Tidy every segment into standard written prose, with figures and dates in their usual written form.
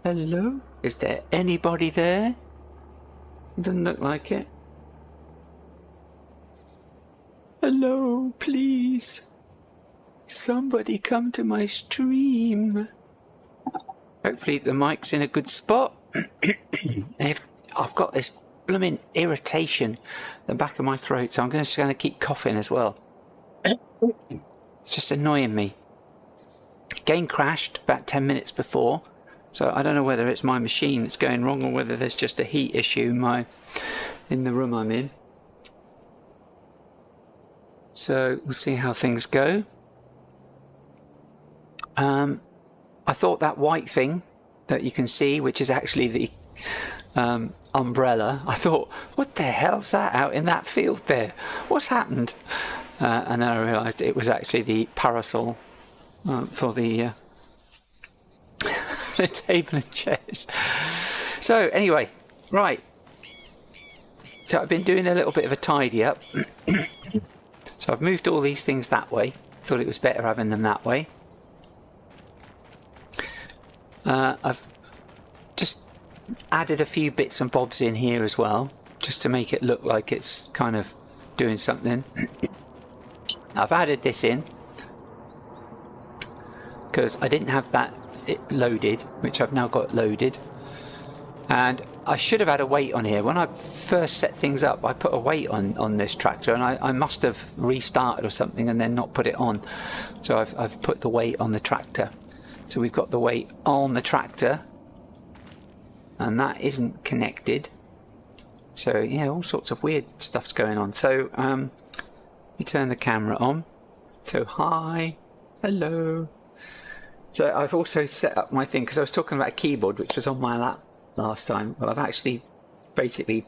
Hello? Is there anybody there? It doesn't look like it. Hello, please. Somebody come to my stream. Hopefully the mic's in a good spot. I've got this blooming irritation in the back of my throat, so I'm just going to keep coughing as well. It's just annoying me. Game crashed about 10 minutes before, so I don't know whether it's my machine that's going wrong or whether there's just a heat issue in the room I'm in. So we'll see how things go. I thought that white thing that you can see, which is actually the umbrella, I thought, what the hell's that out in that field there? What's happened? And then I realised it was actually the parasol for the the table and chairs. So anyway, right. So I've been doing a little bit of a tidy up. So I've moved all these things that way. Thought it was better having them that way. I've just added a few bits and bobs in here as well, just to make it look like it's kind of doing something. I've added this in because I didn't have that loaded, which I've now got loaded. And I should have had a weight on here. When I first set things up, I put a weight on this tractor, and I must have restarted or something and then not put it on. So I've put the weight on the tractor. So we've got the weight on the tractor, and that isn't connected. So yeah, all sorts of weird stuff's going on. So we turn the camera on. So hi, hello. So I've also set up my thing, because I was talking about a keyboard which was on my lap last time. Well, I've actually basically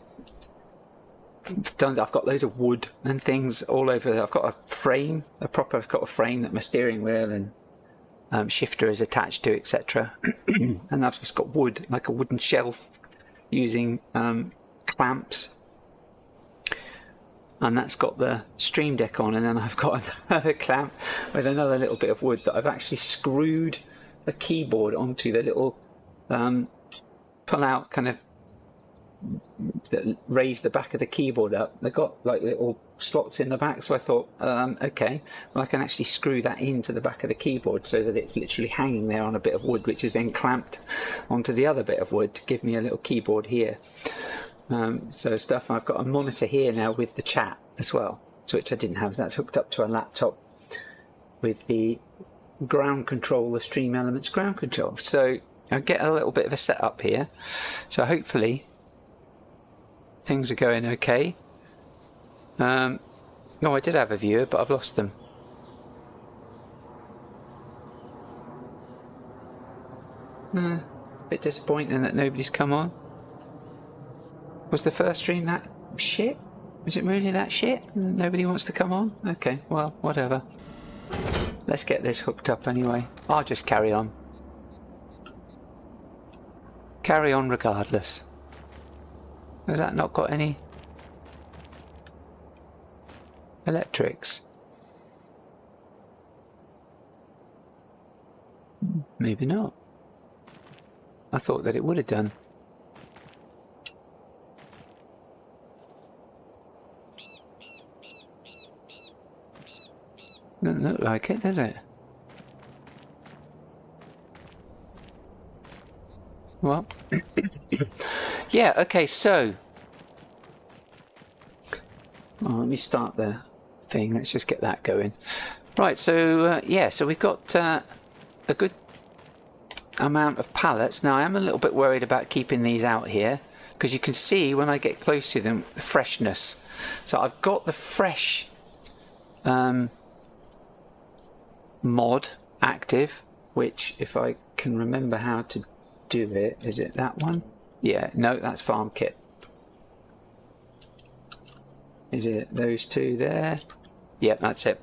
done. I've got loads of wood and things all over there. I've got a frame, I've got a frame that my steering wheel and shifter is attached to, etc. And I've just got wood, like a wooden shelf using clamps, and that's got the Stream Deck on. And then I've got another clamp with another little bit of wood that I've actually screwed a keyboard onto, the little pull out kind of that raise the back of the keyboard up. They've got like little slots in the back, so I thought, okay, well, I can actually screw that into the back of the keyboard so that it's literally hanging there on a bit of wood, which is then clamped onto the other bit of wood to give me a little keyboard here. So stuff. I've got a monitor here now with the chat as well, which I didn't have. That's hooked up to a laptop with the ground control, the Stream Elements ground control. So I'll get a little bit of a setup here. So hopefully things are going okay. Oh, I did have a viewer, but I've lost them. A bit disappointing that nobody's come on. Was the first stream that shit? Was it really that shit? Nobody wants to come on? Okay, well, whatever. Let's get this hooked up anyway. I'll just carry on. Carry on regardless. Has that not got any electrics? Maybe not. I thought that it would have done. Doesn't look like it, does it? Well, yeah, okay, so let me start the thing. Let's just get that going. Right, so yeah, so we've got a good amount of pallets. Now I am a little bit worried about keeping these out here, because you can see when I get close to them, the freshness. So I've got the fresh mod active, which, if I can remember how to do it, is it that one? Yeah, no, that's farm kit. Is it those two there? Yeah, that's it.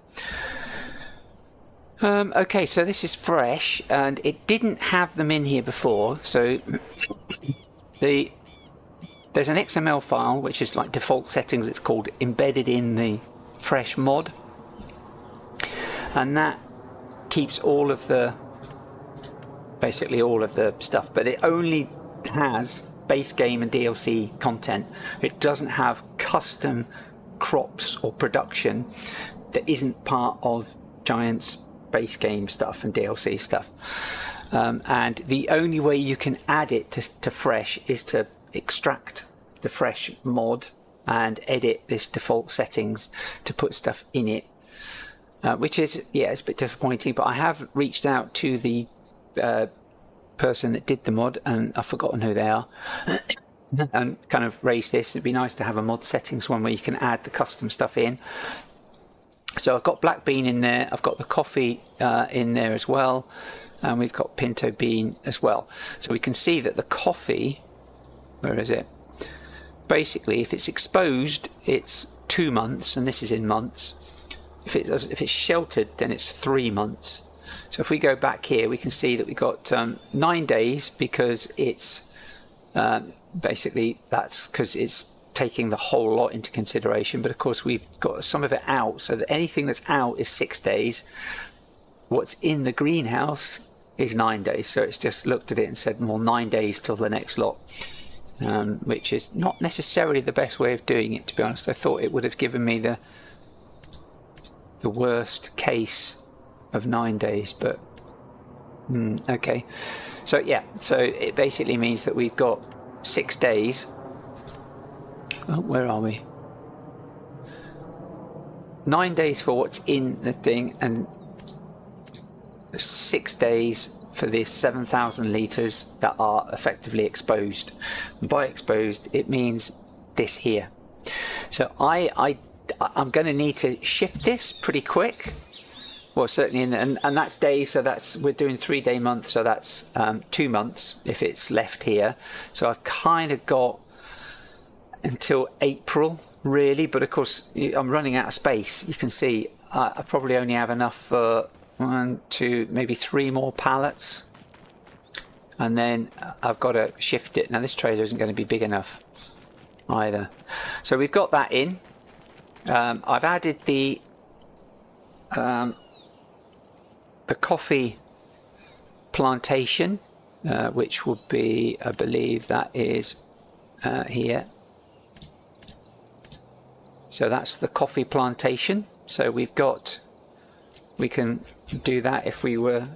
Okay, so this is fresh, and it didn't have them in here before. So there's an XML file, which is like default settings, it's called, embedded in the fresh mod, and that keeps all of the basically all of the stuff, but it only has base game and DLC content. It doesn't have custom crops or production that isn't part of Giant's base game stuff and DLC stuff. And the only way you can add it to Fresh is to extract the Fresh mod and edit this default settings to put stuff in it, which is, yeah, it's a bit disappointing, but I have reached out to the person that did the mod, and I've forgotten who they are, and kind of raised this. It'd be nice to have a mod settings one where you can add the custom stuff in. So I've got black bean in there, I've got the coffee in there as well, and we've got pinto bean as well. So we can see that the coffee, where is it? Basically, if it's exposed, it's 2 months, and this is in months. If it's sheltered, then it's 3 months. So if we go back here, we can see that we've got 9 days, because it's basically, that's because it's taking the whole lot into consideration. But of course, we've got some of it out, so that anything that's out is 6 days. What's in the greenhouse is 9 days. So it's just looked at it and said, well, 9 days till the next lot, which is not necessarily the best way of doing it, to be honest. I thought it would have given me the worst case of 9 days, but okay. So yeah, so it basically means that we've got 6 days. Oh, where are we? 9 days for what's in the thing, and 6 days for the 7,000 litres that are effectively exposed. And by exposed, it means this here. So I'm going to need to shift this pretty quick. Well, certainly, and that's days, so that's, we're doing 3 day month, so that's 2 months if it's left here. So I've kind of got until April, really, but of course I'm running out of space. You can see I probably only have enough for 1, 2, maybe 3 more pallets, and then I've got to shift it. Now this trailer isn't going to be big enough either. So we've got that in. I've added the coffee plantation, which will be, I believe that is here. So that's the coffee plantation. So we can do that if we were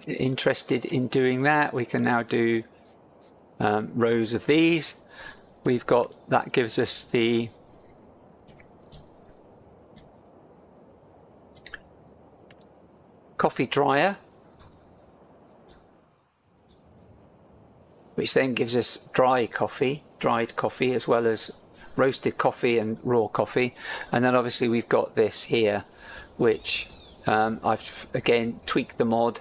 interested in doing that. We can now do rows of these. We've got, that gives us the coffee dryer, which then gives us dried coffee, as well as roasted coffee and raw coffee. And then obviously we've got this here, which I've again tweaked the mod,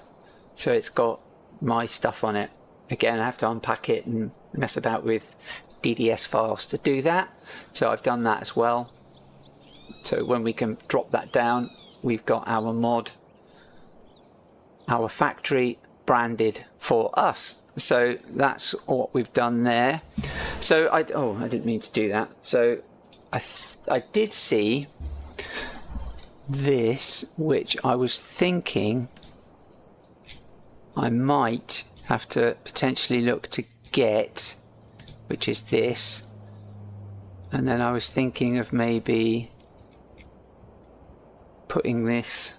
so it's got my stuff on it. Again, I have to unpack it and mess about with DDS files to do that, so I've done that as well. So when we can drop that down, we've got our mod, our factory branded for us. So that's what we've done there. So I didn't mean to do that. So I did see this, which I was thinking I might have to potentially look to get, which is this. And then I was thinking of maybe putting this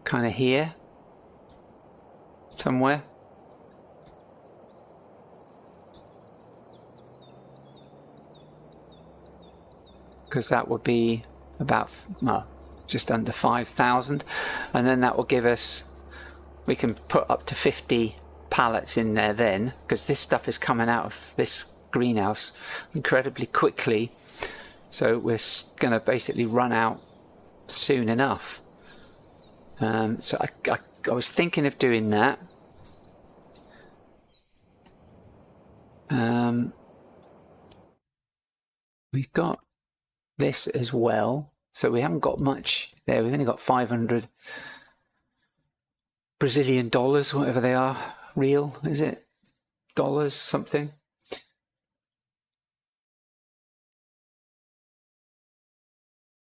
kind of here somewhere. Because that would be about, well, just under 5,000, and then that will give us, we can put up to 50 pallets in there then, because this stuff is coming out of this greenhouse incredibly quickly, so we're going to basically run out soon enough. So I was thinking of doing that. We've got this as well, so we haven't got much there. We've only got 500 Brazilian dollars, whatever they are. Real, is it? Dollars something.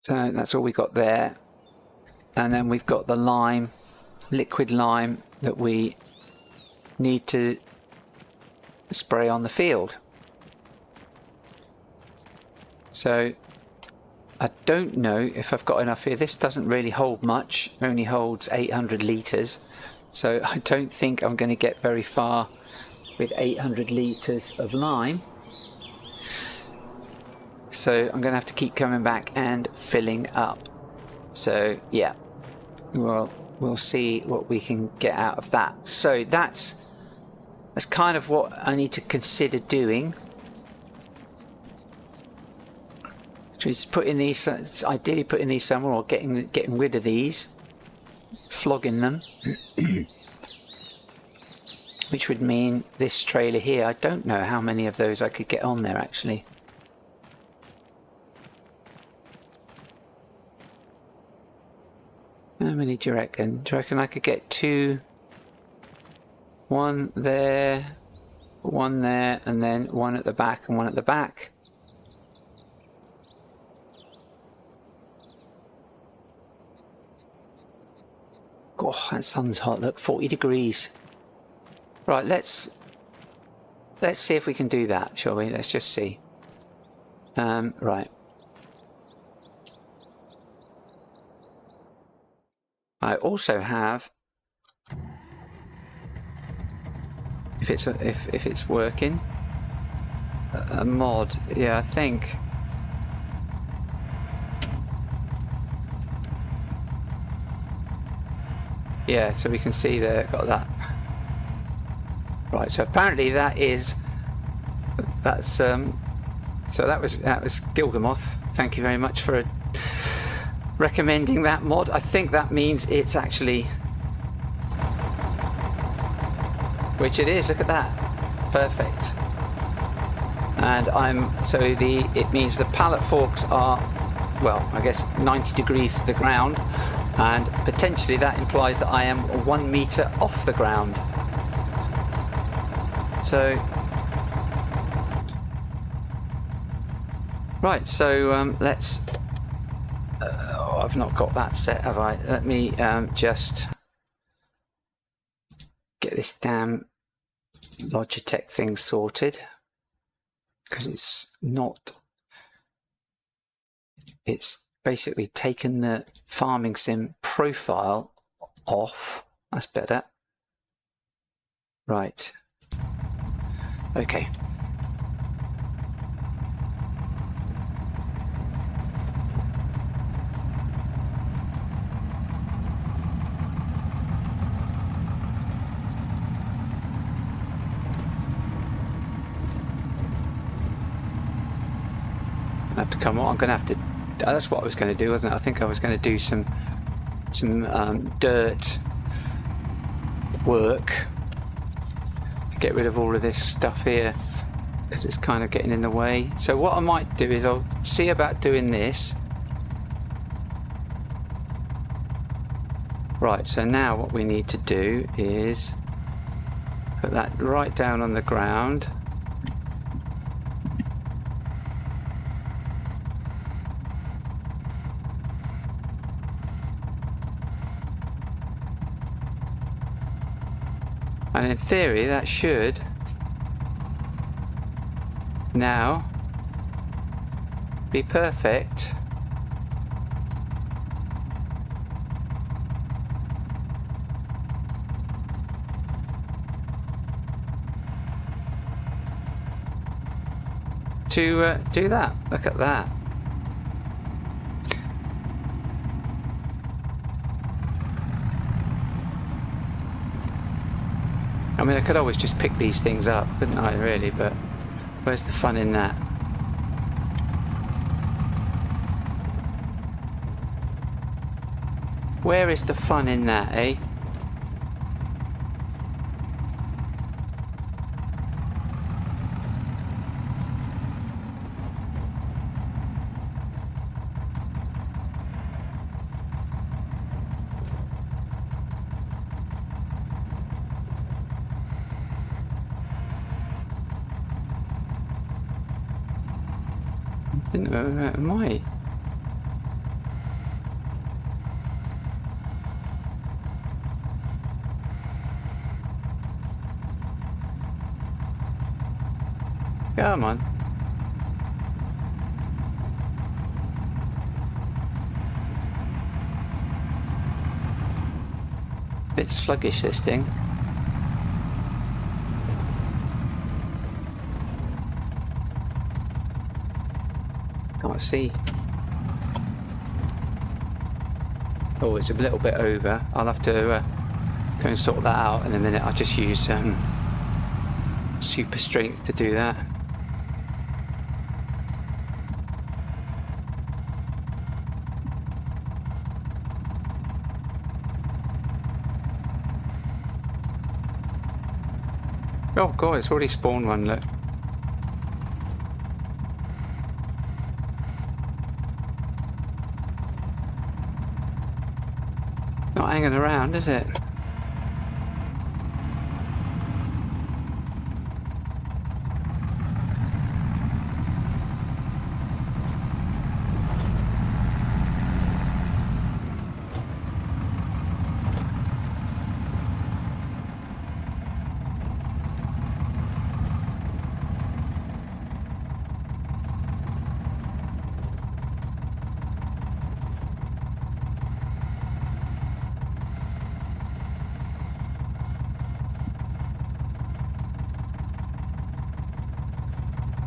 So that's all we got there. And then we've got the lime liquid lime that we need to spray on the field. So I don't know if I've got enough here. This doesn't really hold much, it only holds 800 litres, so I don't think I'm going to get very far with 800 litres of lime. So I'm going to have to keep coming back and filling up. So yeah, we'll see what we can get out of that. So that's kind of what I need to consider doing. Just putting these, ideally putting these somewhere, or getting rid of these, flogging them, which would mean this trailer here. I don't know how many of those I could get on there actually. How many do you reckon? Do you reckon I could get two? One there, and then one at the back and one at the back. Oh, that sun's hot. Look, 40 degrees. Right, let's see if we can do that, shall we? Let's just see. Right. I also have, if it's working, a mod. Yeah, I think. Yeah, so we can see there, got that. Right, so apparently that's so that was Gilgamoth. Thank you very much for recommending that mod. I think that means it's actually, which it is. Look at that, perfect. And it means the pallet forks are, well, I guess 90 degrees to the ground. And potentially that implies that I am 1 meter off the ground. So, right, so let's, I've not got that set, have I? Let me just get this damn Logitech thing sorted, because it's basically taken the farming sim profile off. That's better. Right. Okay. I have to come on. I'm going to have to. That's what I was going to do, wasn't it? I think I was going to do some dirt work to get rid of all of this stuff here, because it's kind of getting in the way. So what I might do is I'll see about doing this. Right, so now what we need to do is put that right down on the ground. And in theory, that should now be perfect. To do that. Look at that. I mean, I could always just pick these things up, couldn't I, really? But where's the fun in that? Where is the fun in that, eh? Am I? Come on. Bit sluggish, this thing. Can't see. Oh, it's a little bit over. I'll have to go and sort that out in a minute. I'll just use super strength to do that. Oh god, it's already spawned one, look. Not hanging around, is it?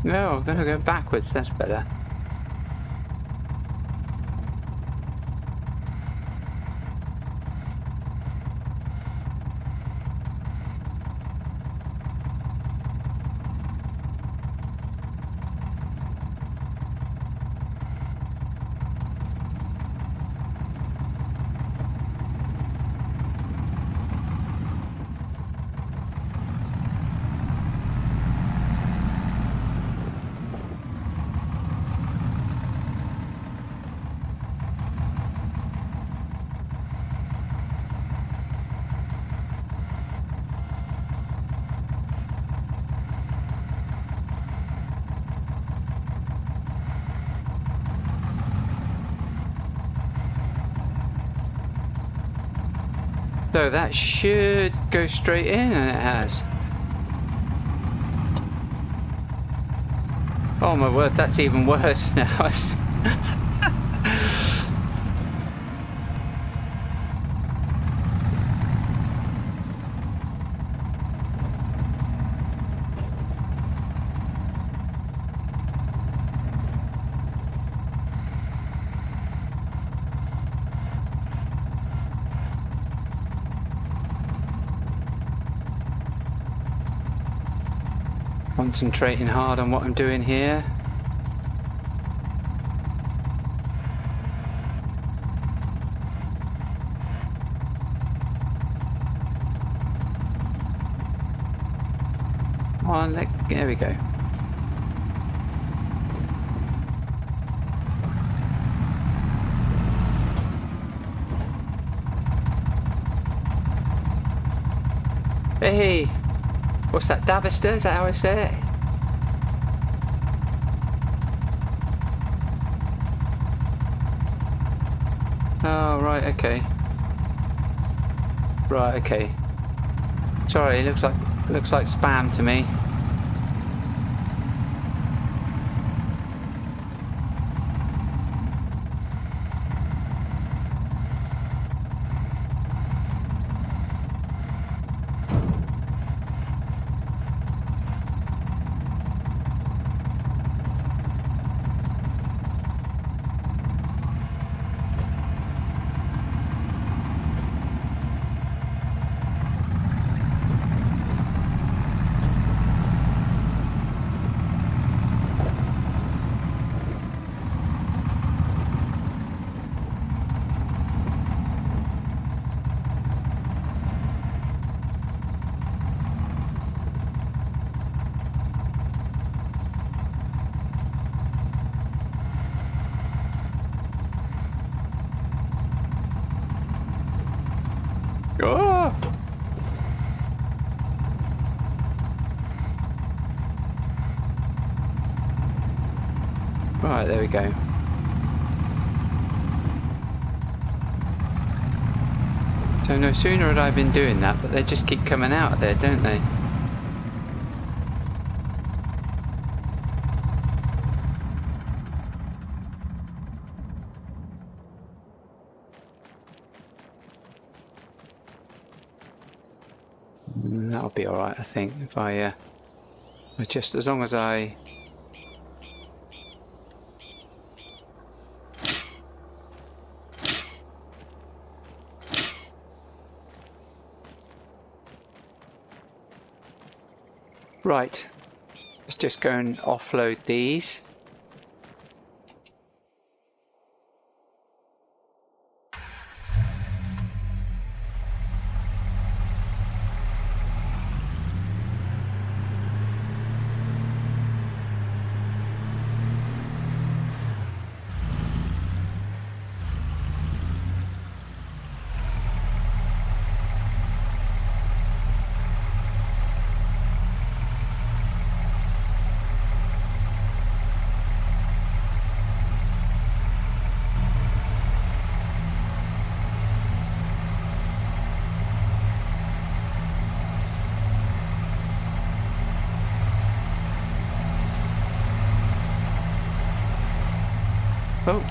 No, I'm gonna go backwards, that's better. So that should go straight in, and it has. Oh my word, that's even worse now. Concentrating hard on what I'm doing here. Come on, there we go. Hey! What's that, Davister? Is that how I say it? Oh, right, okay. Right, okay. Sorry, it looks like spam to me. Oh! Right, there we go. So no sooner had I been doing that, but they just keep coming out of there, don't they? That'll be alright, I think, if I just as long as I... Right, let's just go and offload these. Oh.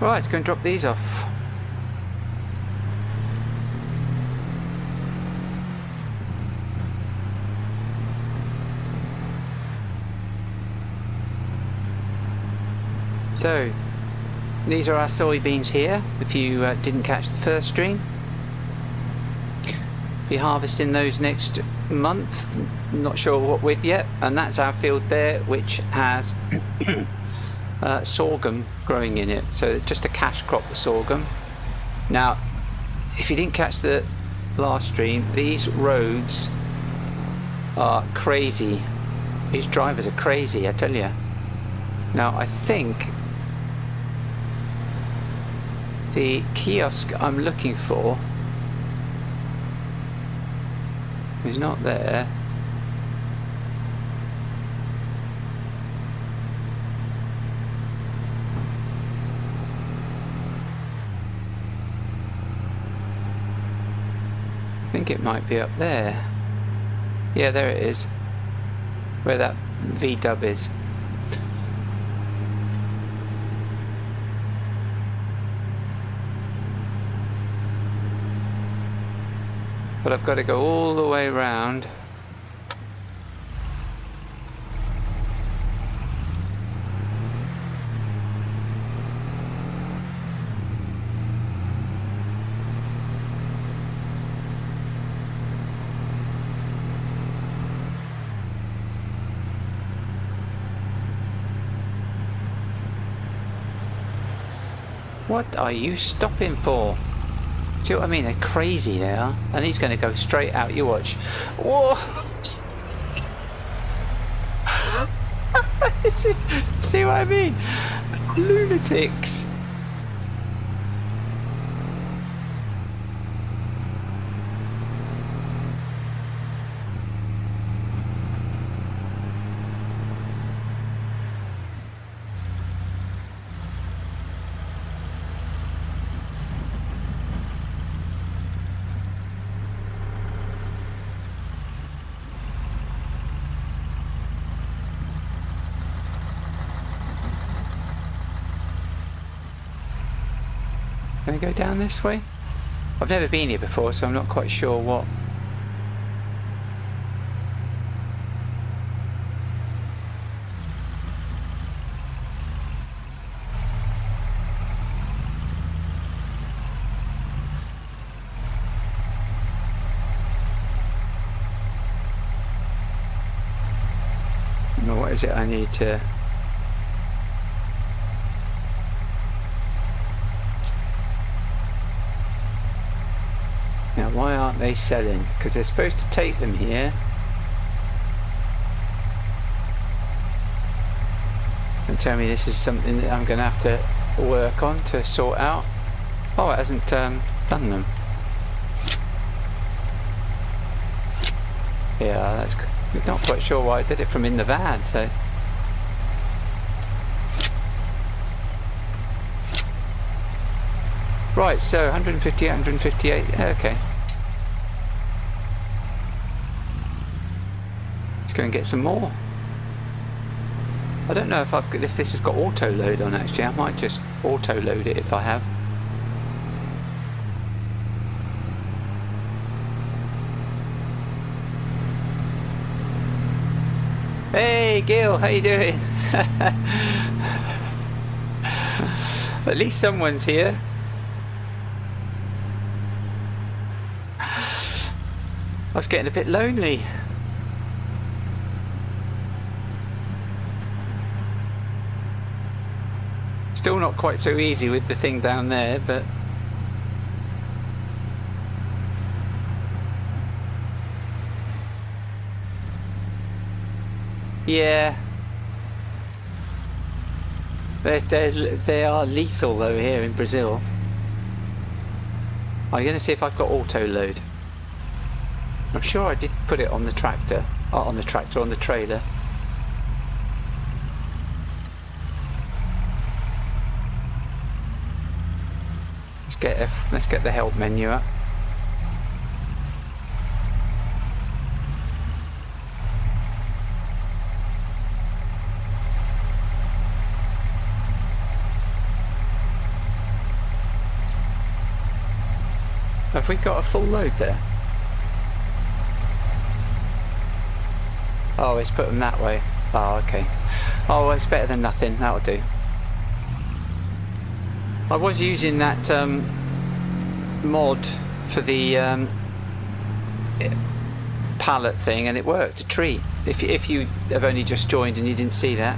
Right, let's go and drop these off. So, these are our soybeans here, if you didn't catch the first stream. Be harvesting those next month, not sure what with yet, and that's our field there, which has sorghum growing in it, so just a cash crop, the sorghum. Now, if you didn't catch the last stream, these roads are crazy. These drivers are crazy, I tell you. Now, I think the kiosk I'm looking for is not there. I think it might be up there. Yeah, there it is, where that V-dub is. But I've got to go all the way around. What are you stopping for? See what I mean? They're crazy, they are. And he's going to go straight out. You watch. Whoa! See what I mean? Lunatics. Can I go down this way? I've never been here before, so I'm not quite sure what. What is it I need to... Now, why aren't they selling? Because they're supposed to take them here. And tell me this is something that I'm going to have to work on to sort out. Oh, it hasn't done them. Yeah, that's not quite sure why I did it from in the van, so... Right, so 158, 158, okay. go and get some more. I don't know if this has got auto load on actually. I might just auto load it if I have. Hey Gil, how you doing? At least someone's here. I was getting a bit lonely. Still not quite so easy with the thing down there, but yeah, they are lethal though here in Brazil. I'm going to see if I've got auto load. I'm sure I did put it on the tractor, on the trailer. Let's get the help menu up. Have we got a full load there? Oh, it's put them that way. Oh, okay. Oh, it's better than nothing. That'll do. I was using that mod for the pallet thing, and it worked a treat. If you have only just joined and you didn't see that.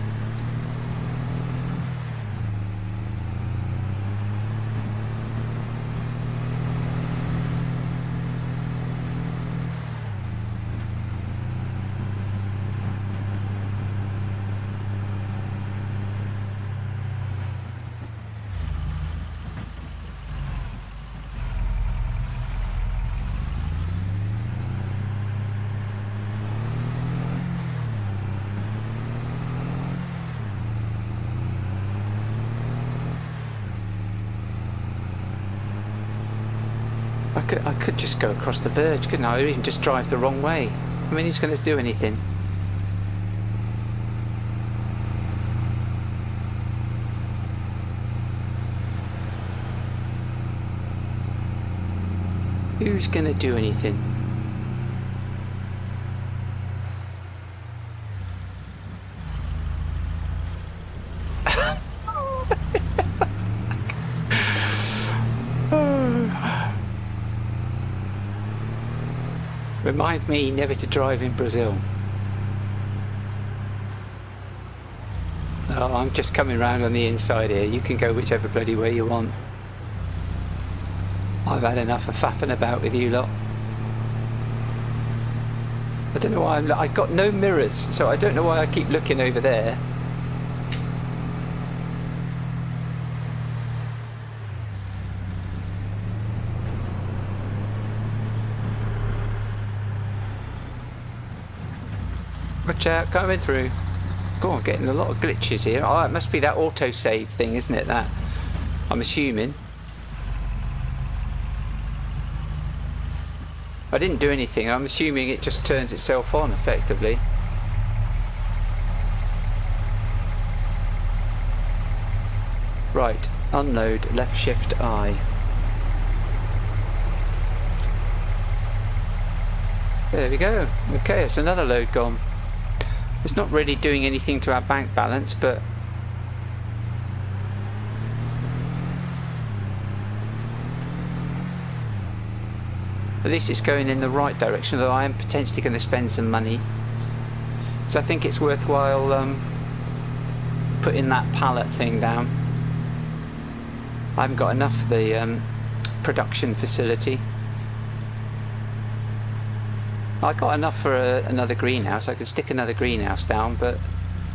I could just go across the verge, couldn't I? Or even just drive the wrong way. I mean, who's going to do anything? Who's going to do anything? Remind me never to drive in Brazil. Oh, I'm just coming round on the inside here. You can go whichever bloody way you want. I've had enough of faffing about with you lot. I don't know why I've got no mirrors, so I don't know why I keep looking over there. Watch out, coming through. God, I'm getting a lot of glitches here. Oh, it must be that autosave thing, isn't it? That, I'm assuming. I didn't do anything. I'm assuming it just turns itself on effectively. Right, unload, left shift I. There we go. Okay, it's another load gone. It's not really doing anything to our bank balance, but at least it's going in the right direction, though I am potentially going to spend some money. So I think it's worthwhile putting that pallet thing down. I haven't got enough for the production facility. I got enough for another greenhouse. I could stick another greenhouse down, but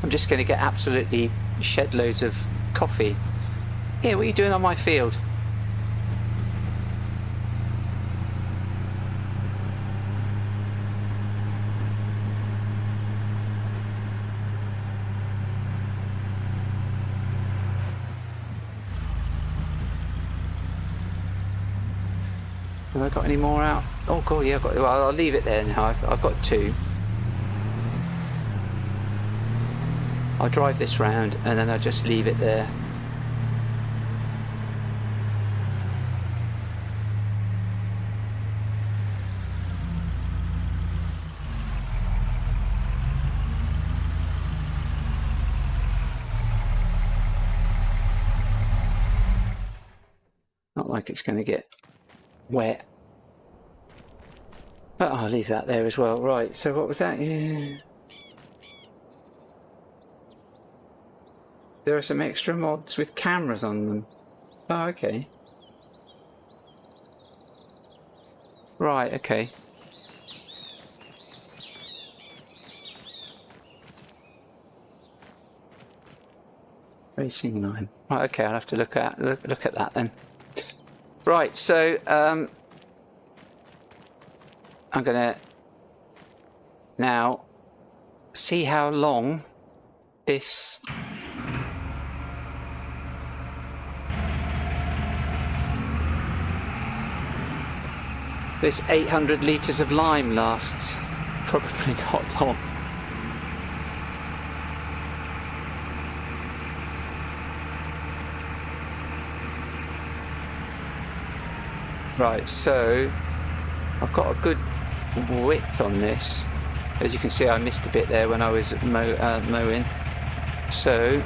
I'm just going to get absolutely shed loads of coffee. Here, what are you doing on my field? Have I got any more out? Oh god, yeah, well, I'll leave it there now. I've got two. I'll drive this round and then I'll just leave it there. Not like it's going to get wet. But I'll leave that there as well. Right, so what was that? Yeah. There are some extra mods with cameras on them. Oh, okay. Right, okay. Racing line. Right, okay, I'll have to look at that then. Right, so I'm gonna now see how long this this 800 litres of lime lasts. Probably not long. Right, so I've got a good width on this. As you can see, I missed a bit there when I was mowing. So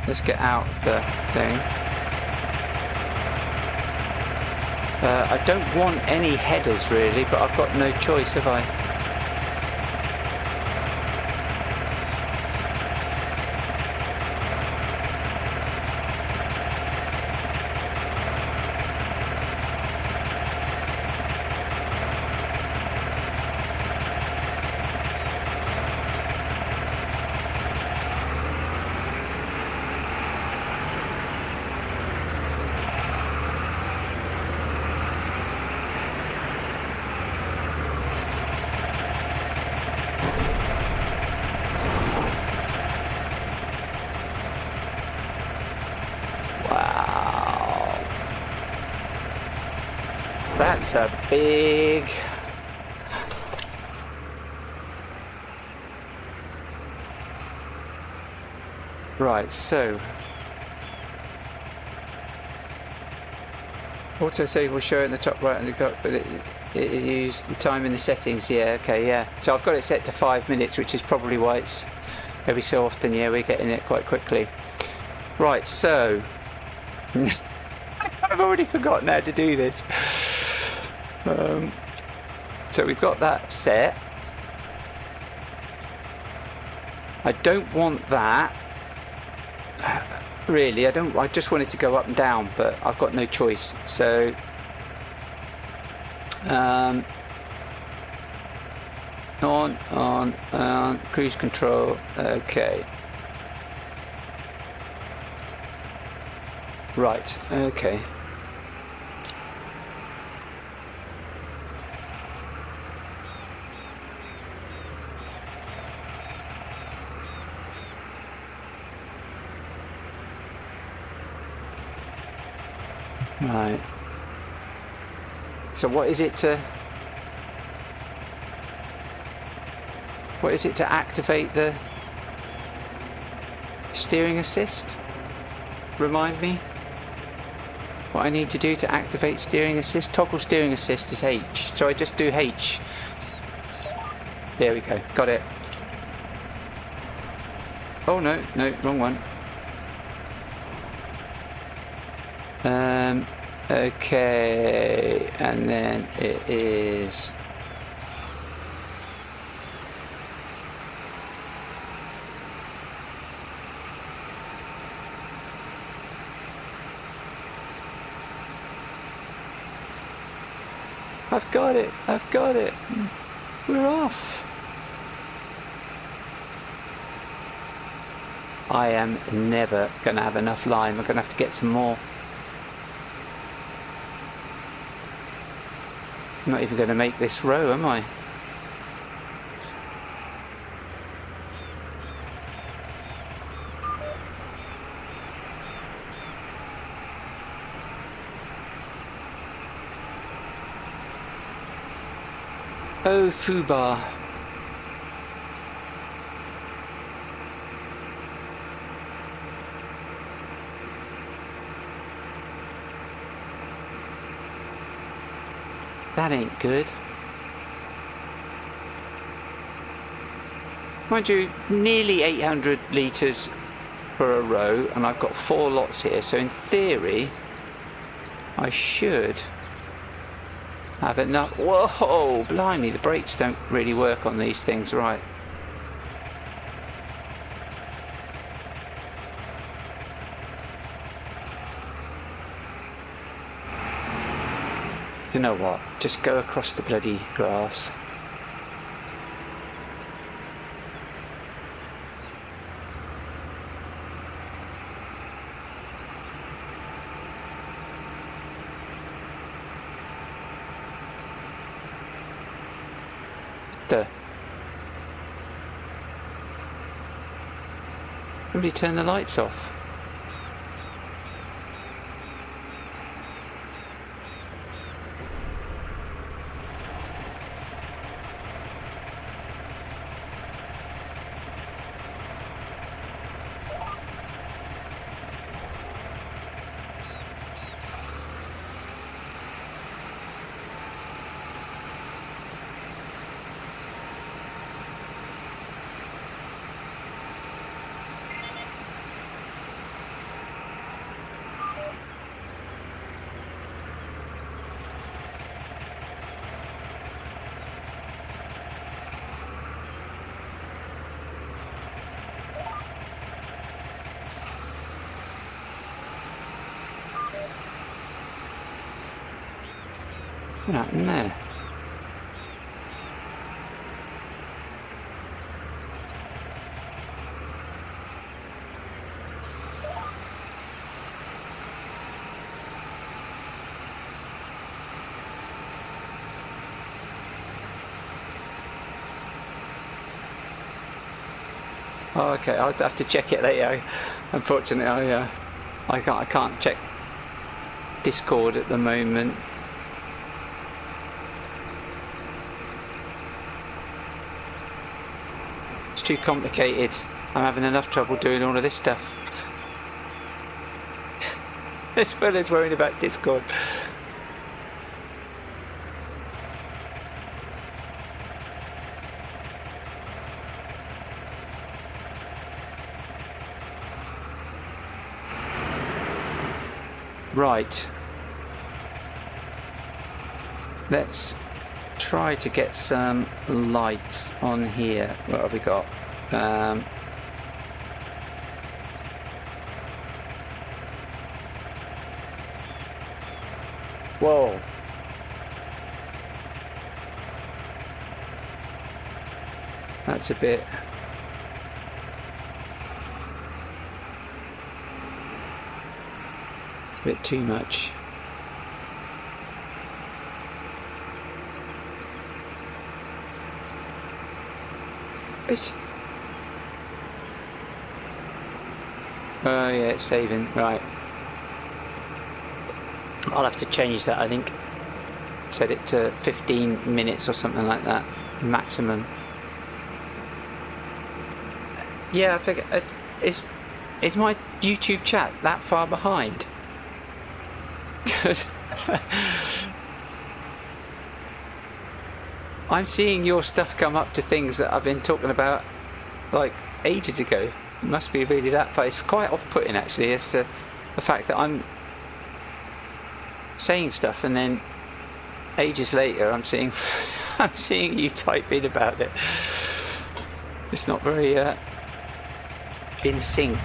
let's get out the thing. I don't want any headers really, but I've got no choice, have I? That's a big... Right, so... Autosave will show in the top right, and but it is used the time in the settings. Yeah, okay, yeah. So I've got it set to 5 minutes, which is probably why it's every so often. Yeah, we're getting it quite quickly. Right, so I've already forgotten how to do this. So we've got that set. I don't want that. Really, I just want it to go up and down, but I've got no choice. So on cruise control. Okay. Right, okay. Right. So what is it to activate the steering assist? Remind me what I need to do to activate steering assist. Toggle steering assist is H. So I just do H. There we go. Got it. Oh no, wrong one. Okay, and then it is I've got it. We're off. I am never gonna have enough lime. I'm gonna have to get some more. I'm not even going to make this row, am I? Oh, Fubar. That ain't good. Mind you, nearly 800 litres per a row, and I've got 4 lots here, so in theory I should have enough. Whoa, blimey, the brakes don't really work on these things right. You know what, just go across the bloody grass. Somebody turn the lights off. What happened there? Oh, okay. I'll have to check it later. Unfortunately, I can't check Discord at the moment. It's too complicated. I'm having enough trouble doing all of this stuff. As well as worrying about Discord. Right. Let's try to get some lights on here. What have we got? Whoa. That's a bit... it's a bit too much. Oh yeah, it's saving, right. I'll have to change that, I think. Set it to 15 minutes or something like that, maximum. Yeah, I figure, is my YouTube chat that far behind? Because I'm seeing your stuff come up to things that I've been talking about like ages ago. It must be really that far. It's quite off-putting actually as to the fact that I'm saying stuff and then ages later I'm seeing you type in about it. It's not very in sync.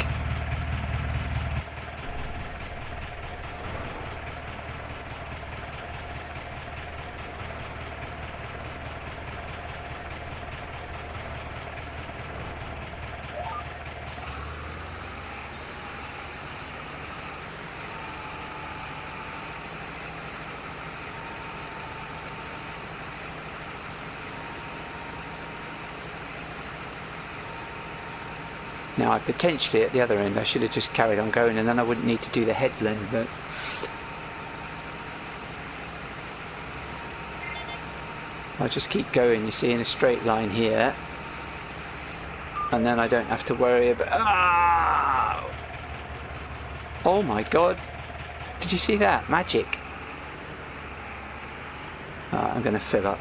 Now, potentially at the other end I should have just carried on going and then I wouldn't need to do the headland, but I'll just keep going, you see, in a straight line here, and then I don't have to worry about... Ah! Oh my god, did you see that? Magic. I'm going to fill up.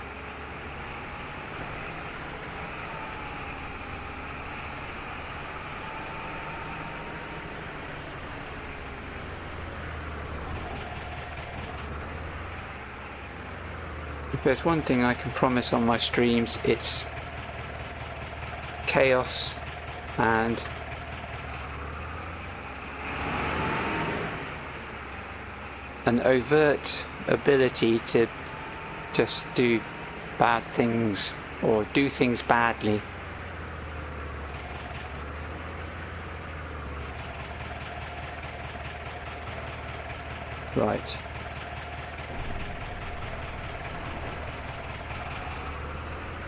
If there's one thing I can promise on my streams, it's chaos and an overt ability to just do bad things or do things badly. Right.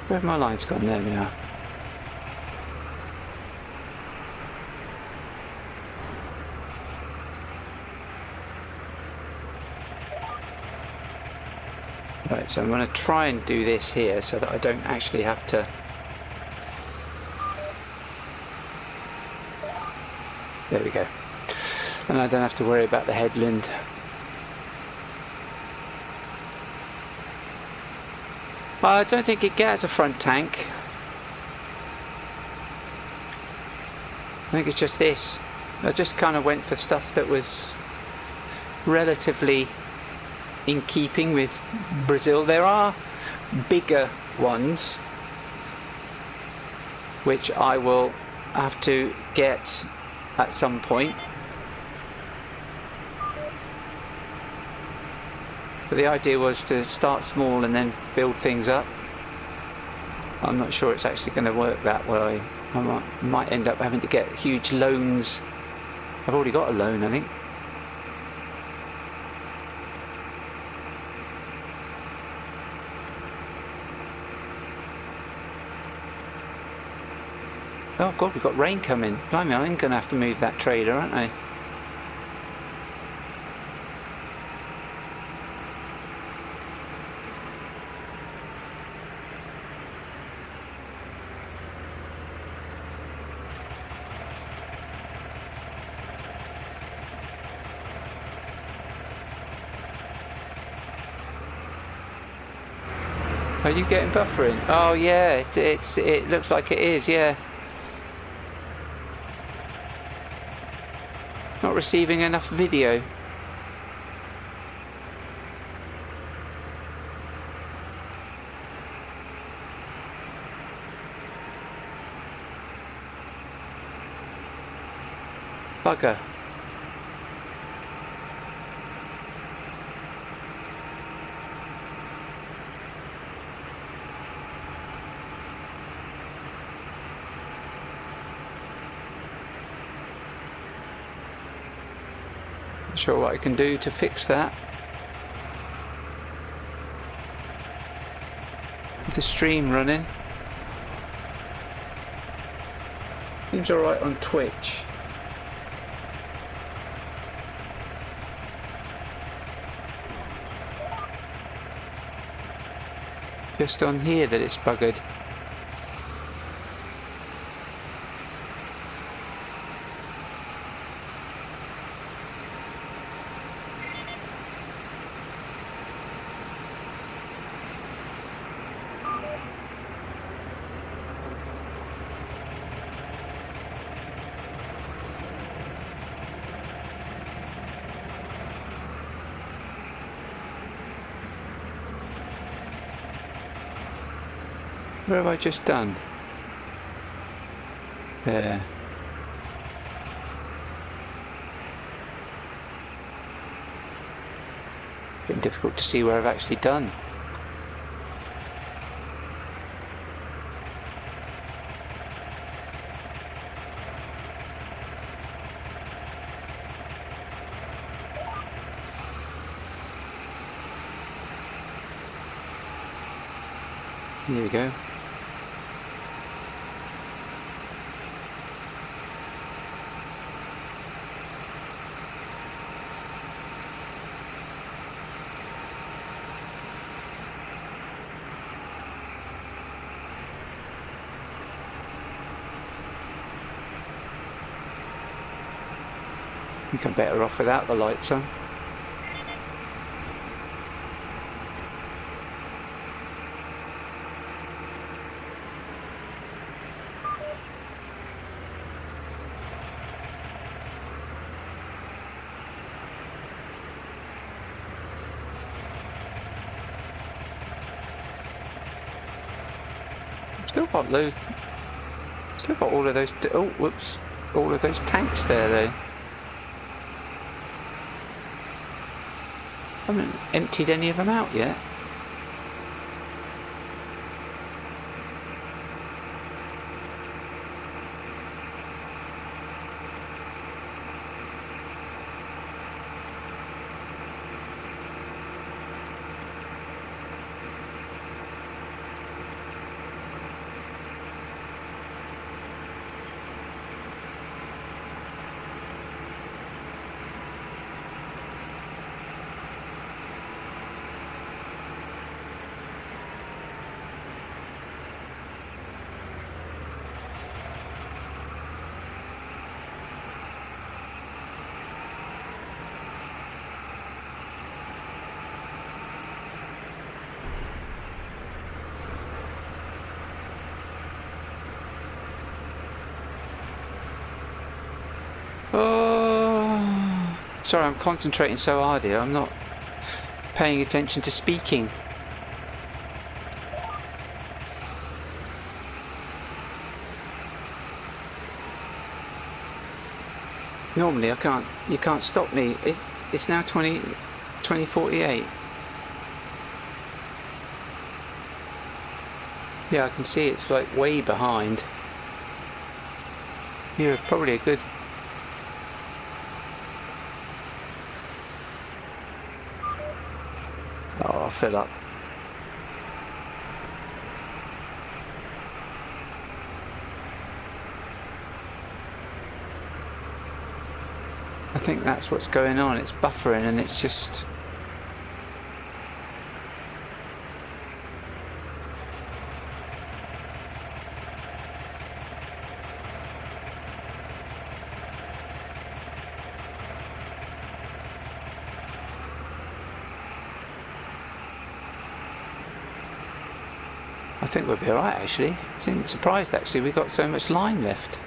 Where have my lines gone? There they are. Right, so I'm going to try and do this here so that I don't actually have to there we go. And I don't have to worry about the headland. I don't think it gets a front tank. I think it's just this. I just kind of went for stuff that was relatively in keeping with Brazil. There are bigger ones which I will have to get at some point. But the idea was to start small and then build things up. I'm not sure it's actually going to work that way. I might end up having to get huge loans. I've already got a loan, I think. Oh God, we've got rain coming. Blimey, I'm going to have to move that trailer, aren't I? Are you getting buffering? Oh yeah, it looks like it is, yeah. Not receiving enough video. Bugger. Not sure what I can do to fix that. With the stream running. Seems alright on Twitch. Just on here that it's buggered. What have I just done? There. Getting difficult to see where I've actually done. Here we go. I think I'm better off without the lights on. got loads. Still got all of those. Oh, whoops! All of those tanks there, though. I haven't emptied any of them out yet. Oh, sorry, I'm concentrating so hard here. I'm not paying attention to speaking. Normally I can't, you can't stop me. It's now 2048. Yeah, I can see it's like way behind. You're probably a good... Oh, I fill up. I think that's what's going on. It's buffering and it's just... I think we'll be alright actually. I'm surprised actually we got so much line left.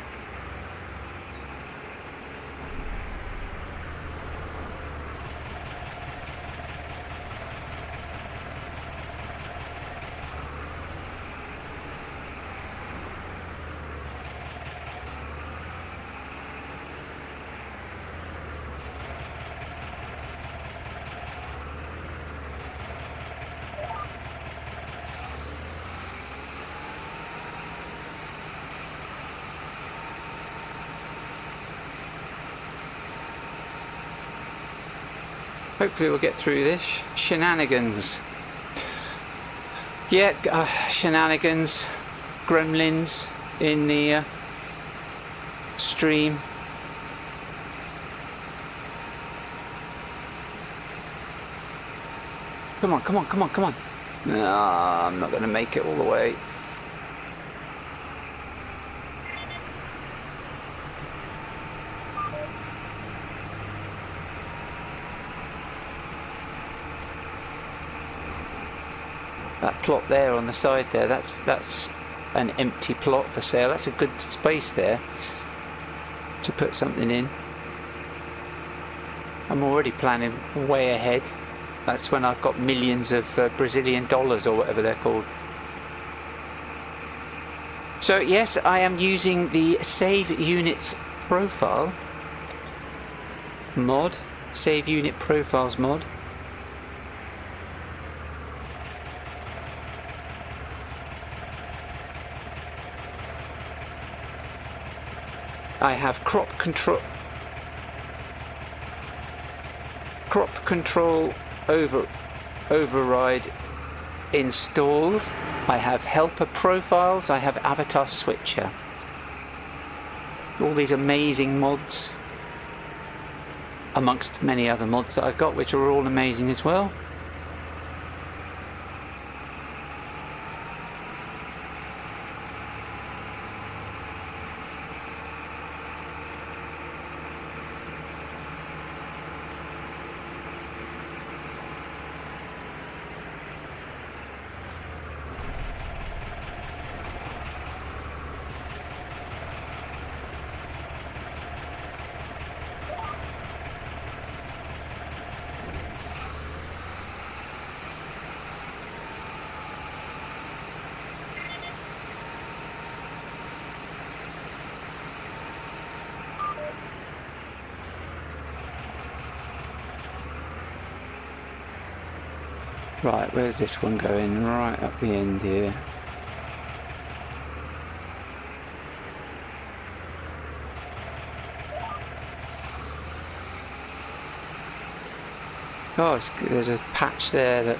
Hopefully we'll get through this. Shenanigans. Yeah, shenanigans. Gremlins in the stream. Come on, come on, come on, come on. No, I'm not going to make it all the way. That plot there on the side there, that's an empty plot for sale. That's a good space there to put something in. I'm already planning way ahead. That's when I've got millions of Brazilian dollars or whatever they're called. So yes, I am using the Save Units Profile mod, Save Unit Profiles mod. I have crop control override installed. I have helper profiles. I have avatar switcher. All these amazing mods, amongst many other mods that I've got, which are all amazing as well. Right, where's this one going? Right up the end here. Oh, there's a patch there that...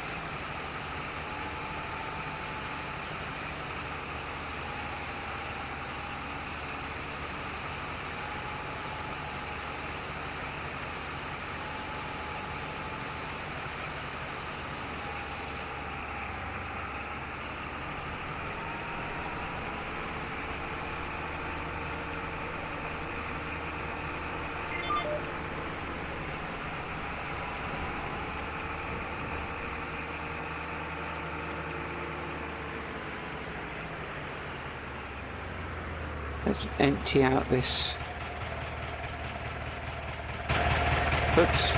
Let's empty out this. Oops.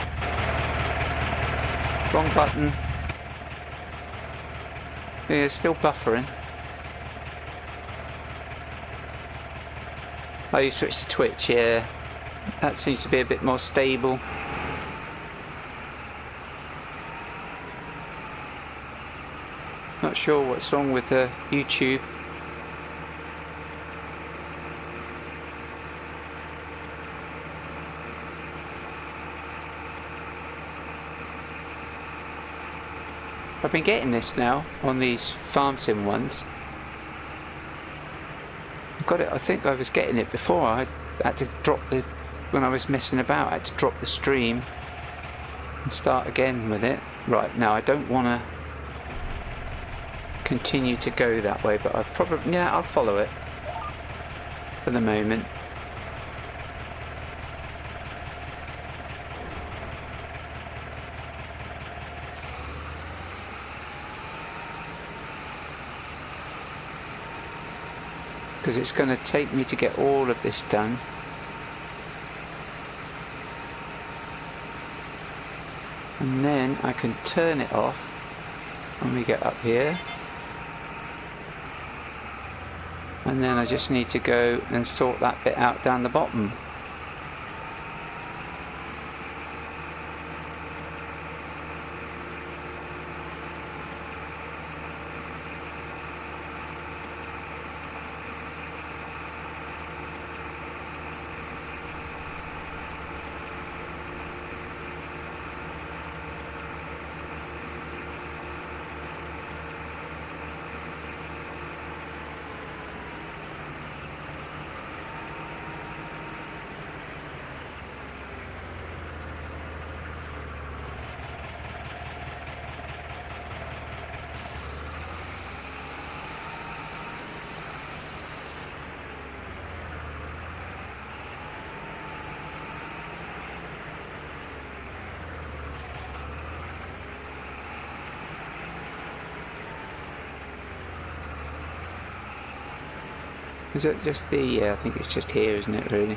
Wrong button. Yeah, it's still buffering. Oh, you switched to Twitch, yeah. That seems to be a bit more stable. Not sure what's wrong with the YouTube. I've been getting this now on these farm sim ones. I've got it. I think I was getting it before. I had to drop the, when I was messing about, I had to drop the stream and start again with it. Right, now I don't want to continue to go that way, but I probably, yeah, I'll follow it for the moment. Because it's going to take me to get all of this done. And then I can turn it off when we get up here. And then I just need to go and sort that bit out down the bottom. Is it just the, yeah, I think it's just here, isn't it, really?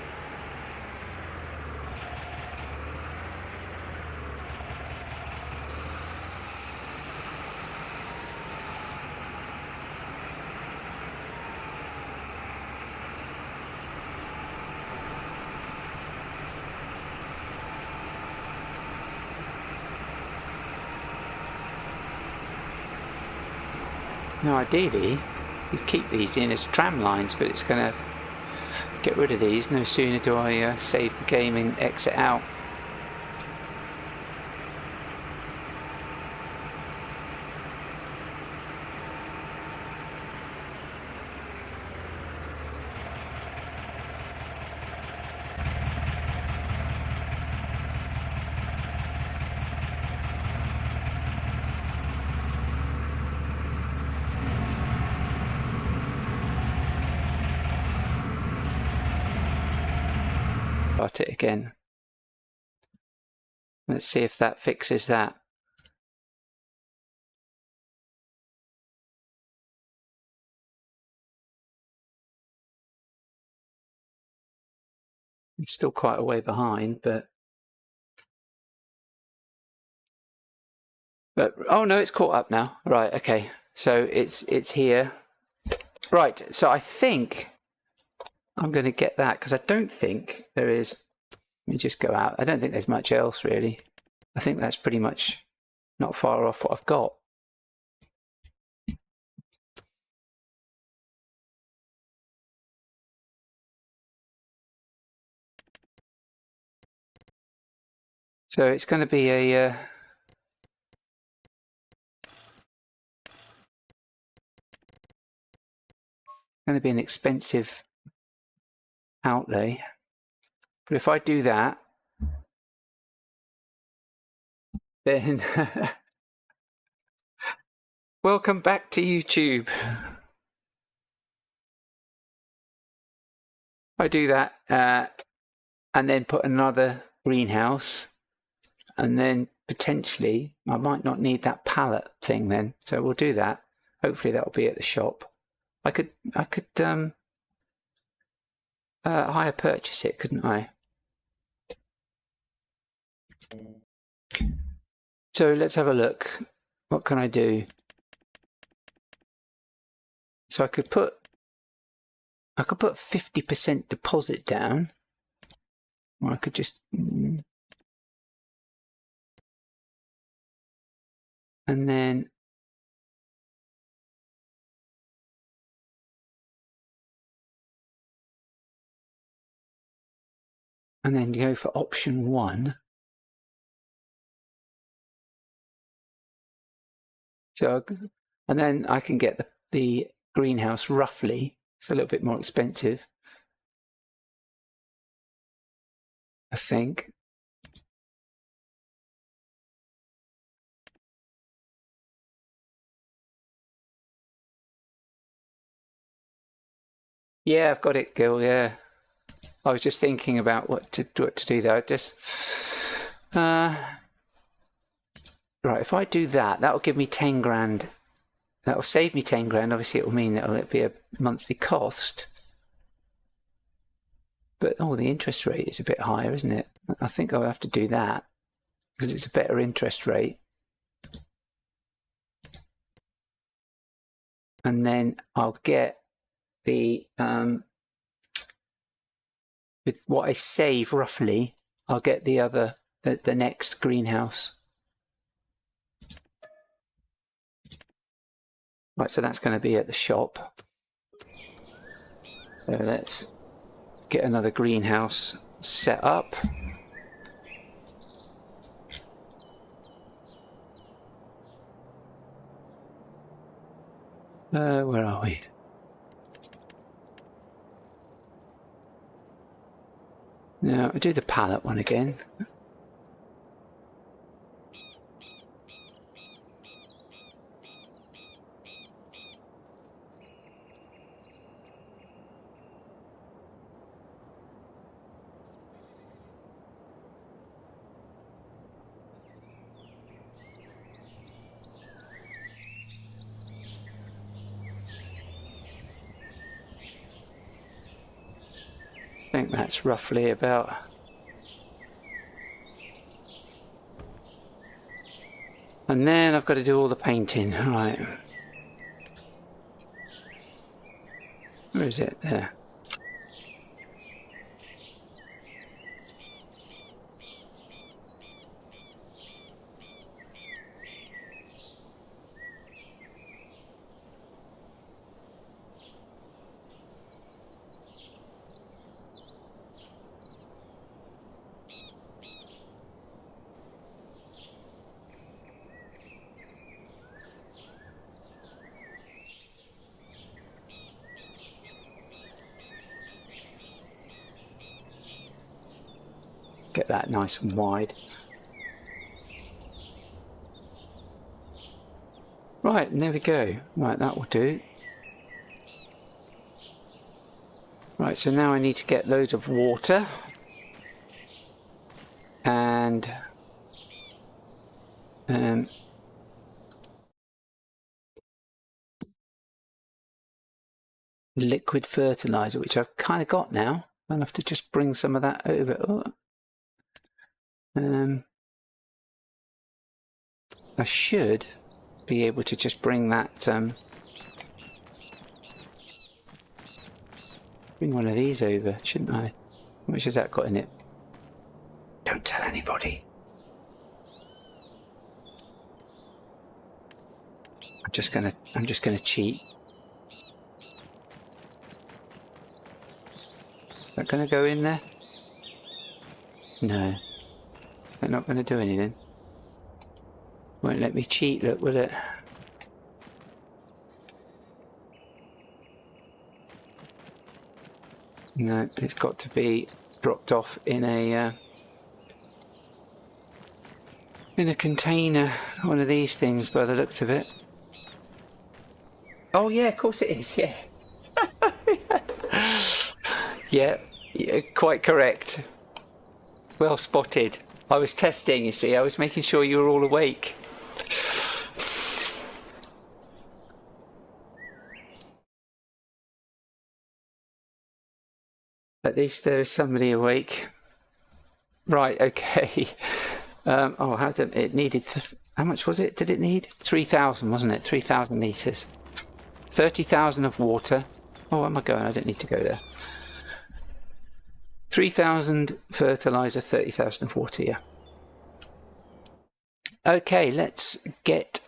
Now, ideally, you keep these in as tram lines, but it's going to get rid of these. No sooner do I save the game and exit out. Start it again. Let's see if that fixes that. It's still quite a way behind, but oh no, it's caught up now. Right, okay. So it's here. Right, so I think I'm going to get that, because I don't think there is, let me just go out. I don't think there's much else really. I think that's pretty much not far off what I've got. So it's going to be a an expensive outlay, but if I do that, then welcome back to YouTube. I do that and then put another greenhouse, and then potentially I might not need that pallet thing then, so we'll do that. Hopefully that will be at the shop. I could hire purchase it, couldn't I? So let's have a look. What can I do? So I could put 50% deposit down, or I could just and then go for option 1. So, and then I can get the greenhouse roughly. It's a little bit more expensive, I think. Yeah, I've got it, Gil. Yeah, I was just thinking about what to do there. Right, if I do that, that'll give me 10 grand. That'll save me 10 grand. Obviously, it will mean that it'll be a monthly cost. But the interest rate is a bit higher, isn't it? I think I'll have to do that because it's a better interest rate. And then I'll get the with what I save roughly, I'll get the next greenhouse. Right, so that's going to be at the shop. So let's get another greenhouse set up. Where are we? Now I'll do the pallet one again. I think that's roughly about. And then I've got to do all the painting. All right. Where is it? There. Get that nice and wide. Right, and there we go. Right, that will do. Right, so now I need to get loads of water and liquid fertilizer, which I've kind of got now. I'll have to just bring some of that over. I should be able to just bring that, bring one of these over, shouldn't I? How much has that got in it? Don't tell anybody. I'm just gonna cheat. Is that gonna go in there? No. They're not going to do anything. Won't let me cheat, look, will it? No, it's got to be dropped off in a container, one of these things by the looks of it. Oh yeah, of course it is, yeah. Yeah, quite correct. Well spotted. I was testing, you see, I was making sure you were all awake. At least there is somebody awake. Right, okay. Oh, it needed, how much was it? Did it need? 3,000, wasn't it? 3,000 litres. 30,000 of water. Oh, where am I going? I don't need to go there. 3,000 fertiliser, 30,000 of water, yeah. Okay, let's get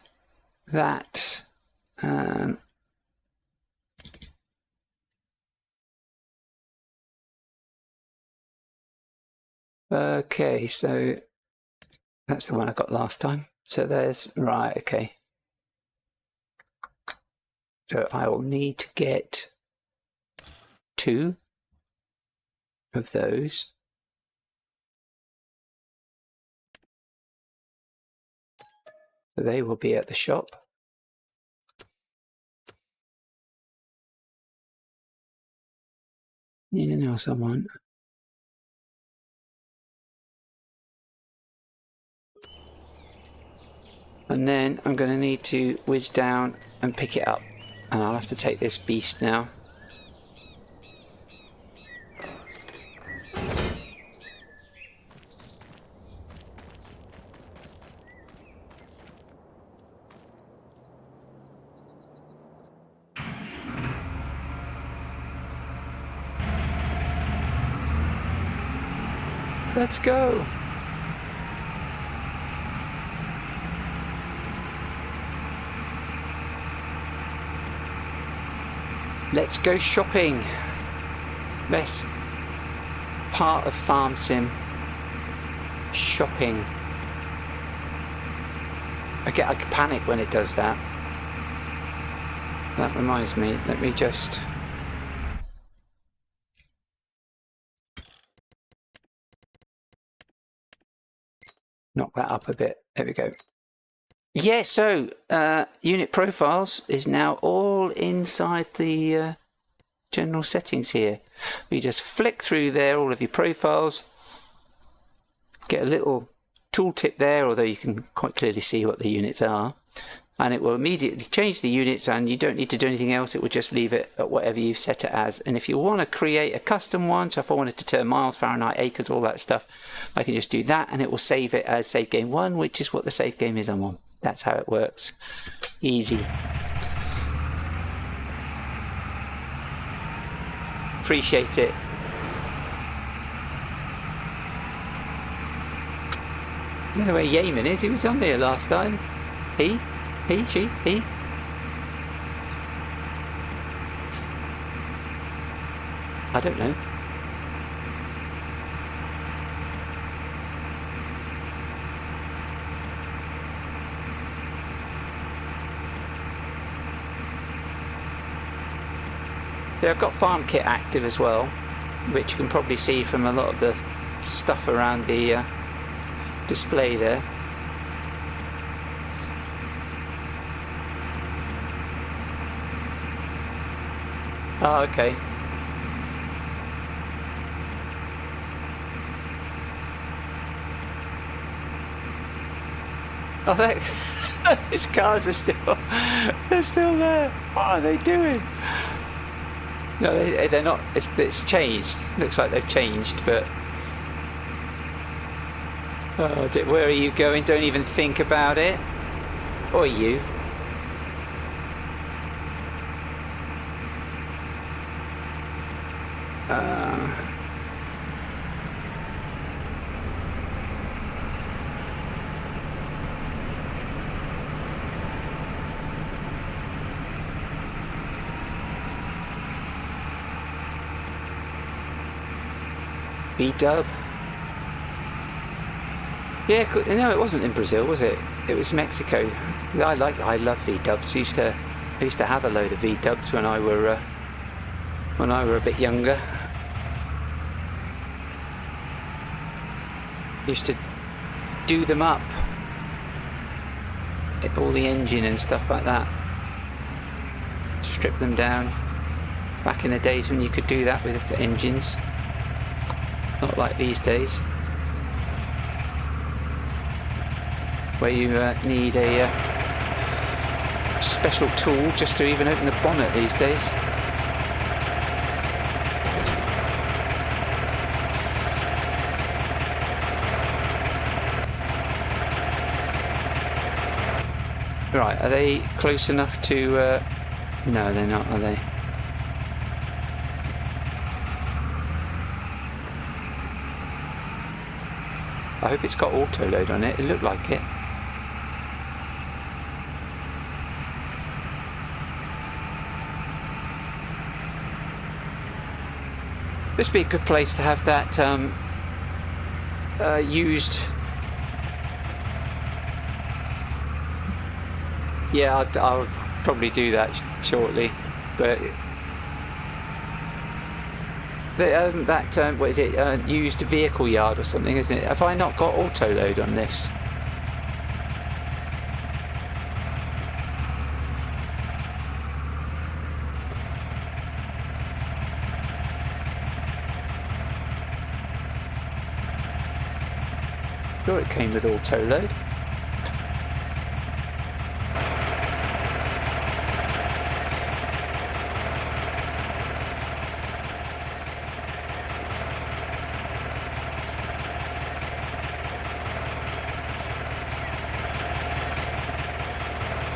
that. Okay, so that's the one I got last time. So there's, right, okay. So I will need to get 2 of those. So they will be at the shop. Need to know someone. And then I'm going to need to whiz down and pick it up. And I'll have to take this beast now. Let's go! Let's go shopping. Best part of Farm Sim. Shopping. I panic when it does that. That reminds me, let me just... knock that up a bit. There we go. Yeah, so unit profiles is now all inside the general settings here. You just flick through there, all of your profiles, get a little tooltip there, although you can quite clearly see what the units are, and it will immediately change the units, and you don't need to do anything else. It will just leave it at whatever you've set it as. And if you want to create a custom one, so if I wanted to turn miles, Fahrenheit, acres, all that stuff, I can just do that, and it will save it as save game 1, which is what the save game is I'm on. That's how it works. Easy. Appreciate it. I don't know where Yeaman is. He was on there last time. He, she, he. I don't know. Yeah, I've got Farm Kit active as well, which you can probably see from a lot of the stuff around the display there. Oh, okay. Oh, his cars are they're still there. What are they doing? No, they're not. It's changed. Looks like they've changed, but oh, where are you going? Don't even think about it. Or you? B-dub. Yeah, no, it wasn't in Brazil, was it? It was Mexico. I love V-dubs. I used to have a load of V-dubs when I were a bit younger. Used to do them up, all the engine and stuff like that. Strip them down. Back in the days when you could do that with engines, not like these days, where you need a special tool just to even open the bonnet these days. Right, are they close enough to... no, they're not, are they? I hope it's got auto load on it. It looked like it. This would be a good place to have that used. Yeah, I'll probably do that shortly, but what is it? Used vehicle yard or something, isn't it? Have I not got auto load on this? Sure, it came with auto load.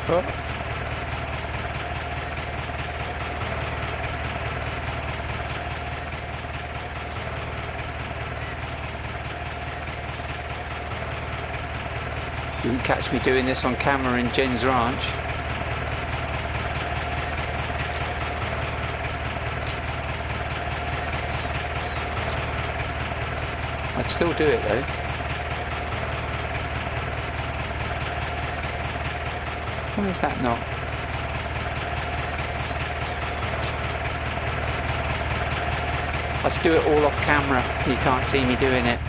Oh. You can catch me doing this on camera in Jen's ranch. I'd still do it though. Why is that not? Let's do it all off camera so you can't see me doing it.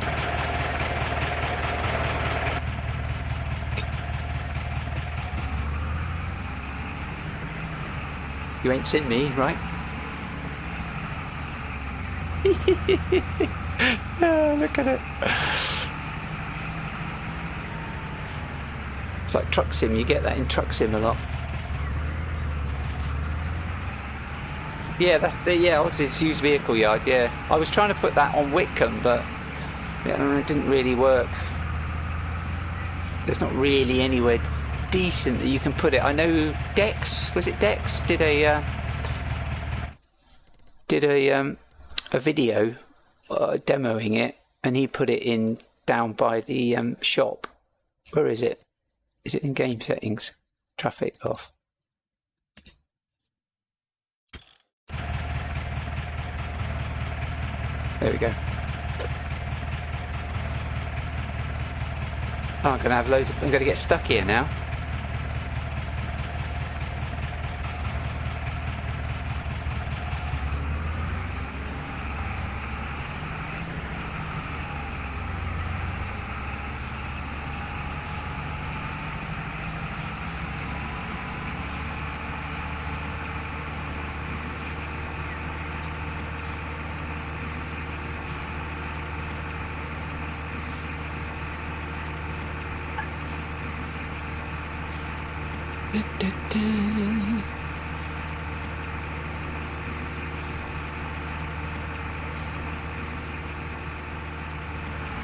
You ain't seen me, right? Oh, look at it. It's like truck sim, you get that in truck sim a lot. Yeah, that's the, yeah, obviously it's used vehicle yard, yeah. I was trying to put that on Whitcomb, but yeah, it didn't really work. There's not really anywhere decent that you can put it. I know Dex, was it Dex, did a video demoing it, and he put it in down by the shop. Where is it? Is it in game settings? Traffic off. There we go. Oh, I'm gonna have loads of, I'm gonna get stuck here now.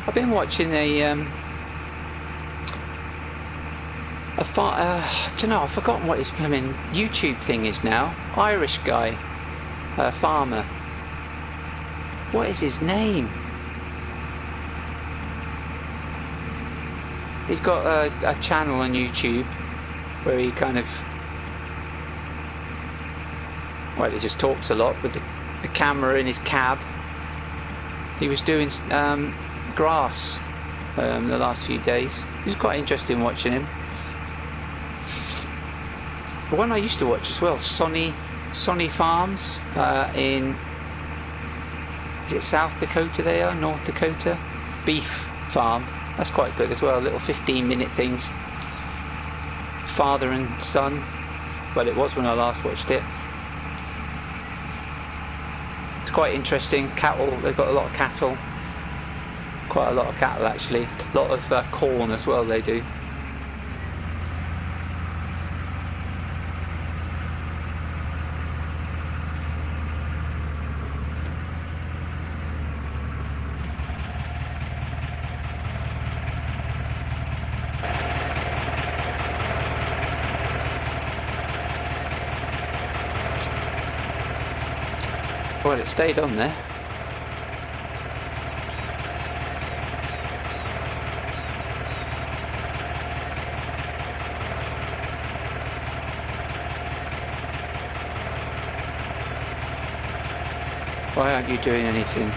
I've been watching I don't know, I've forgotten what his blooming YouTube thing is now. Irish guy, farmer. What is his name? He's got a channel on YouTube where he kind of, well, he just talks a lot with the camera in his cab. He was doing grass the last few days. It's quite interesting watching him. The one I used to watch as well, Sonny Farms in, is it South Dakota they are? North Dakota? Beef farm. That's quite good as well, little 15-minute things. Father and son. Well, it was when I last watched it. It's quite interesting. Cattle, they've got a lot of cattle. Quite a lot of cattle actually. A lot of corn as well they do. Well, it stayed on there. Why aren't you doing anything?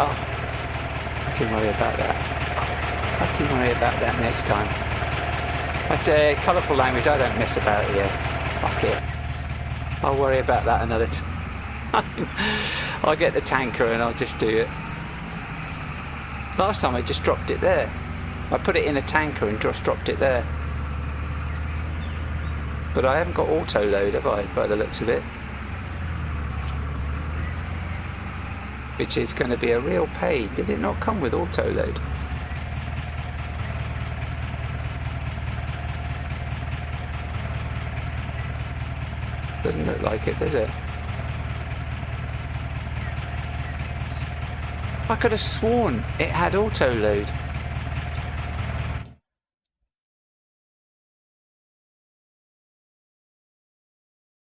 Oh, I can worry about that. I can worry about that next time. But colourful language, I don't mess about here. Fuck it. I'll worry about that another time. I'll get the tanker and I'll just do it. Last time I just dropped it there. I put it in a tanker and just dropped it there. But I haven't got auto load, have I, by the looks of it? Which is going to be a real pain. Did it not come with auto load? Doesn't look like it, does it? I could have sworn it had auto load.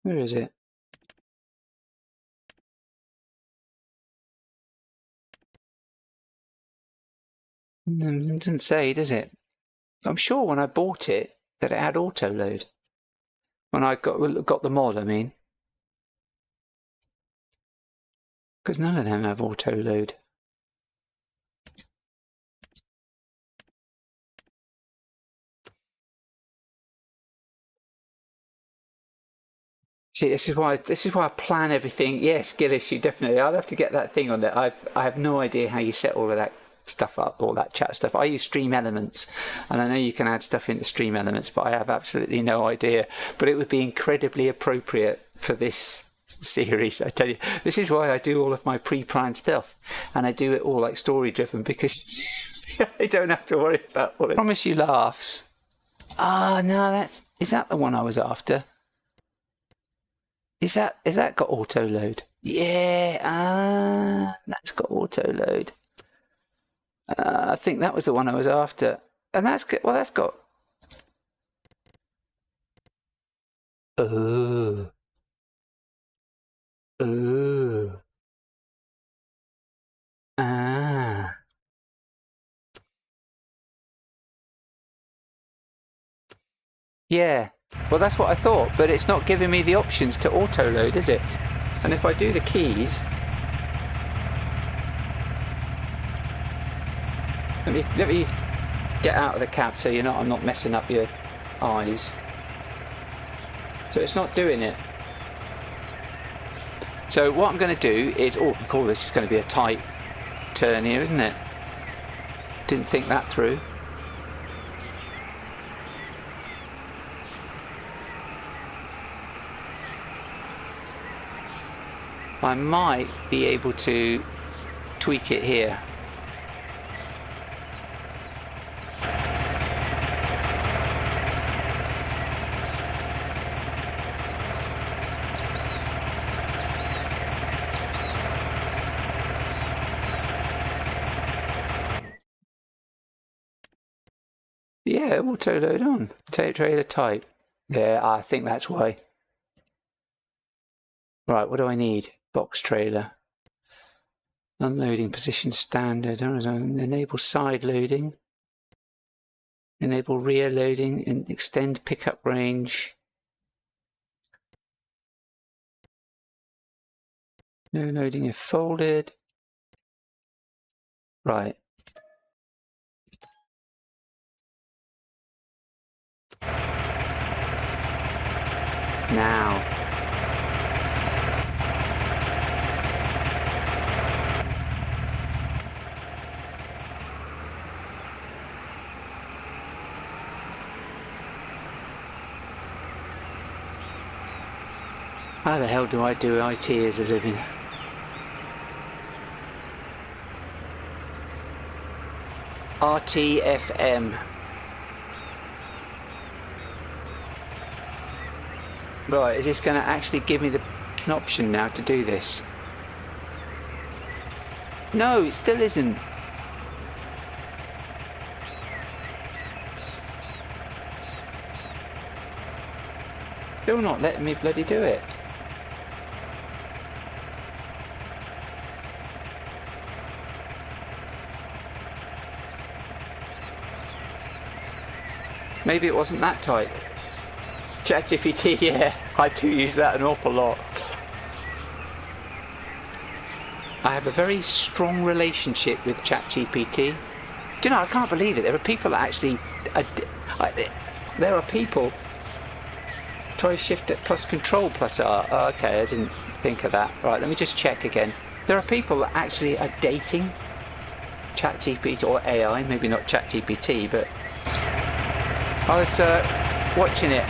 Where is it? It doesn't say, does it? I'm sure when I bought it that it had auto load. When I got the mod, I mean. Because none of them have auto load. See, this is why I plan everything. Yes, Gillis, you definitely. I'll have to get that thing on there. I have no idea how you set all of that stuff up, all that chat stuff. I use Stream Elements, and I know you can add stuff into Stream Elements, but I have absolutely no idea. But it would be incredibly appropriate for this series. I tell you, this is why I do all of my pre-planned stuff, and I do it all like story driven, because I don't have to worry about all it. Promise you laughs. Ah, no, is that the one I was after? Is that got auto load? Yeah, that's got auto load. I think that was the one I was after, and that's good. Well, that's got. Oh. Ah. Yeah. Well, that's what I thought, but it's not giving me the options to auto load, is it? And if I do the keys. Let me get out of the cab so I'm not messing up your eyes. So it's not doing it. So what I'm going to do is, this is going to be a tight turn here, isn't it? Didn't think that through. I might be able to tweak it here. Yeah, auto load on. Trailer type. Yeah, I think that's why. Right, what do I need? Box trailer. Unloading position standard. Enable side loading. Enable rear loading and extend pickup range. No loading if folded. Right. Now. How the hell do I do IT as a living? RTFM. Right, is this going to actually give me an option now to do this? No, it still isn't. Still not letting me bloody do it. Maybe it wasn't that type. ChatGPT, yeah, I do use that an awful lot. I have a very strong relationship with ChatGPT. Do you know, I can't believe it. There are people that actually... there are people... Try shift it plus control plus R. Oh, okay, I didn't think of that. Right, let me just check again. There are people that actually are dating ChatGPT or AI, maybe not ChatGPT, but... I was watching it,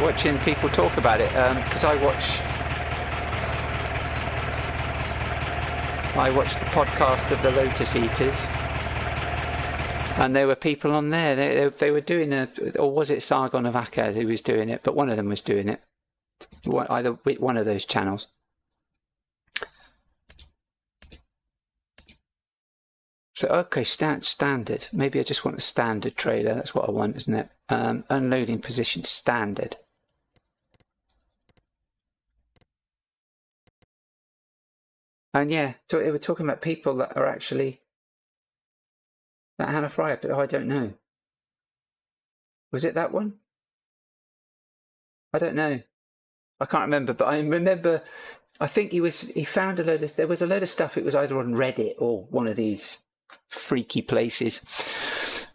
watching people talk about it, because I watched the podcast of the Lotus Eaters, and there were people on there. They were doing or was it Sargon of Akkad who was doing it? But one of them was doing it. Either one of those channels. So, okay, standard. Maybe I just want a standard trailer. That's what I want, isn't it? Unloading position standard. And yeah, they were talking about people that are actually... That Hannah Fryer, but I don't know. Was it that one? I don't know. I can't remember, but I remember... I think he found there was a load of stuff. It was either on Reddit or one of these freaky places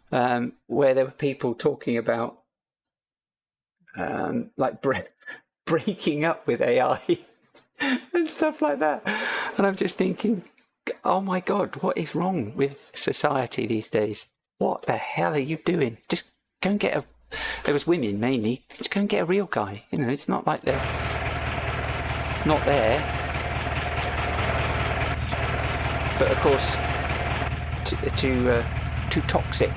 where there were people talking about like breaking up with AI and stuff like that. And I'm just thinking, oh my God, what is wrong with society these days? What the hell are you doing? Just go and get there was women mainly. Just go and get a real guy. You know, it's not like they're not there. But of course, too toxic.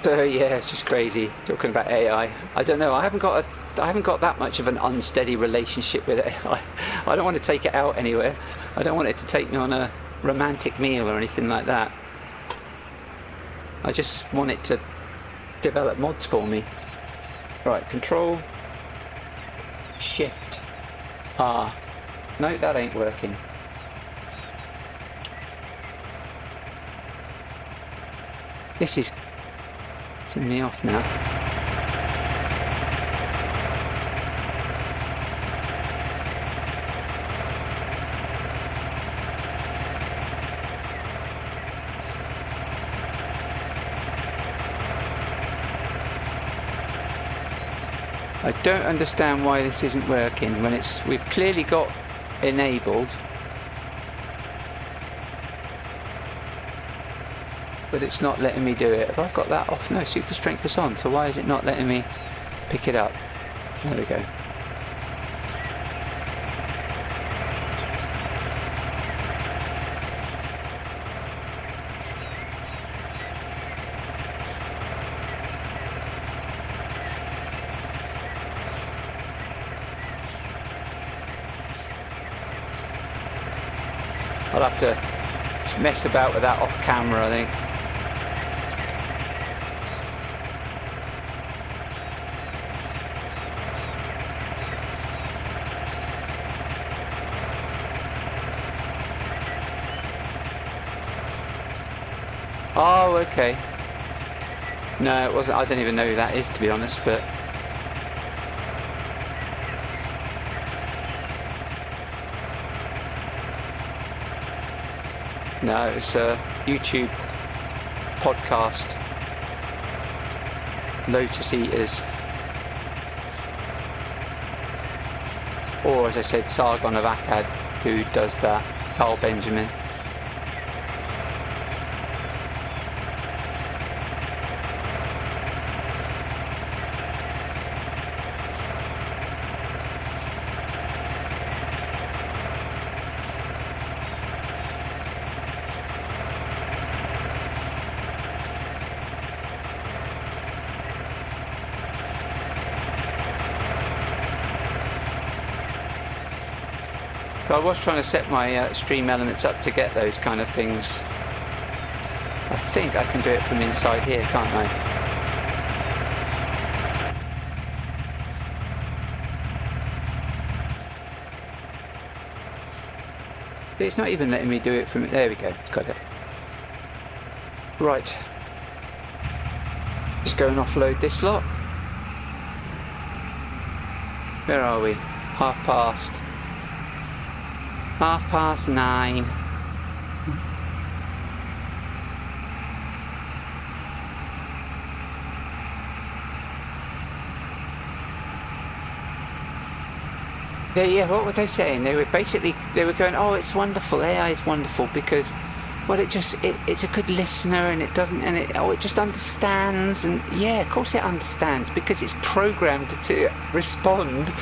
So yeah, it's just crazy talking about AI. I don't know. I haven't got that much of an unsteady relationship with AI. I don't want to take it out anywhere. I don't want it to take me on a romantic meal or anything like that. I just want it to develop mods for me. Right, control, shift, R. No, that ain't working. This is setting me off now. I don't understand why this isn't working when we've clearly got enabled, but it's not letting me do it. Have I got that off? No, super strength is on, so why is it not letting me pick it up? There we go. I'll have to mess about with that off camera, I think. Oh, okay. No, it wasn't. I don't even know who that is, to be honest, but no, it's a YouTube podcast, Lotus Eaters, or as I said, Sargon of Akkad, who does that, Carl Benjamin. I was trying to set my stream elements up to get those kind of things. I think I can do it from inside here, can't I? It's not even letting me do it from... There we go, it's got it. Right. Just go and offload this lot. Where are we? 9:30. 9:30. Yeah, what were they saying? They were going, oh, it's wonderful, AI is wonderful because, well, it's a good listener and it just understands, and yeah, of course it understands because it's programmed to respond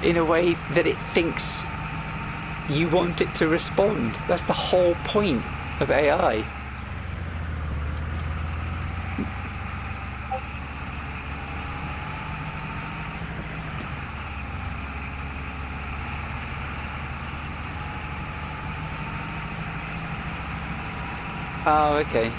in a way that it thinks you want it to respond. That's the whole point of AI. Oh, okay.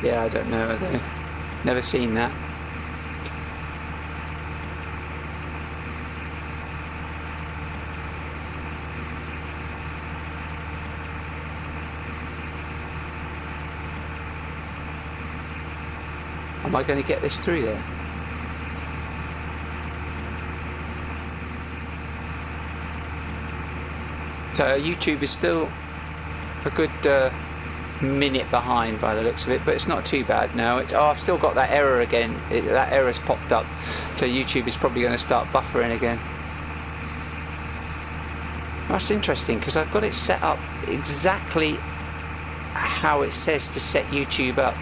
Yeah, I don't know. Never seen that. Am I going to get this through there? So YouTube is still a good minute behind by the looks of it, but it's not too bad now. I've still got that error again. That error's popped up, so YouTube is probably going to start buffering again. That's interesting because I've got it set up exactly how it says to set YouTube up,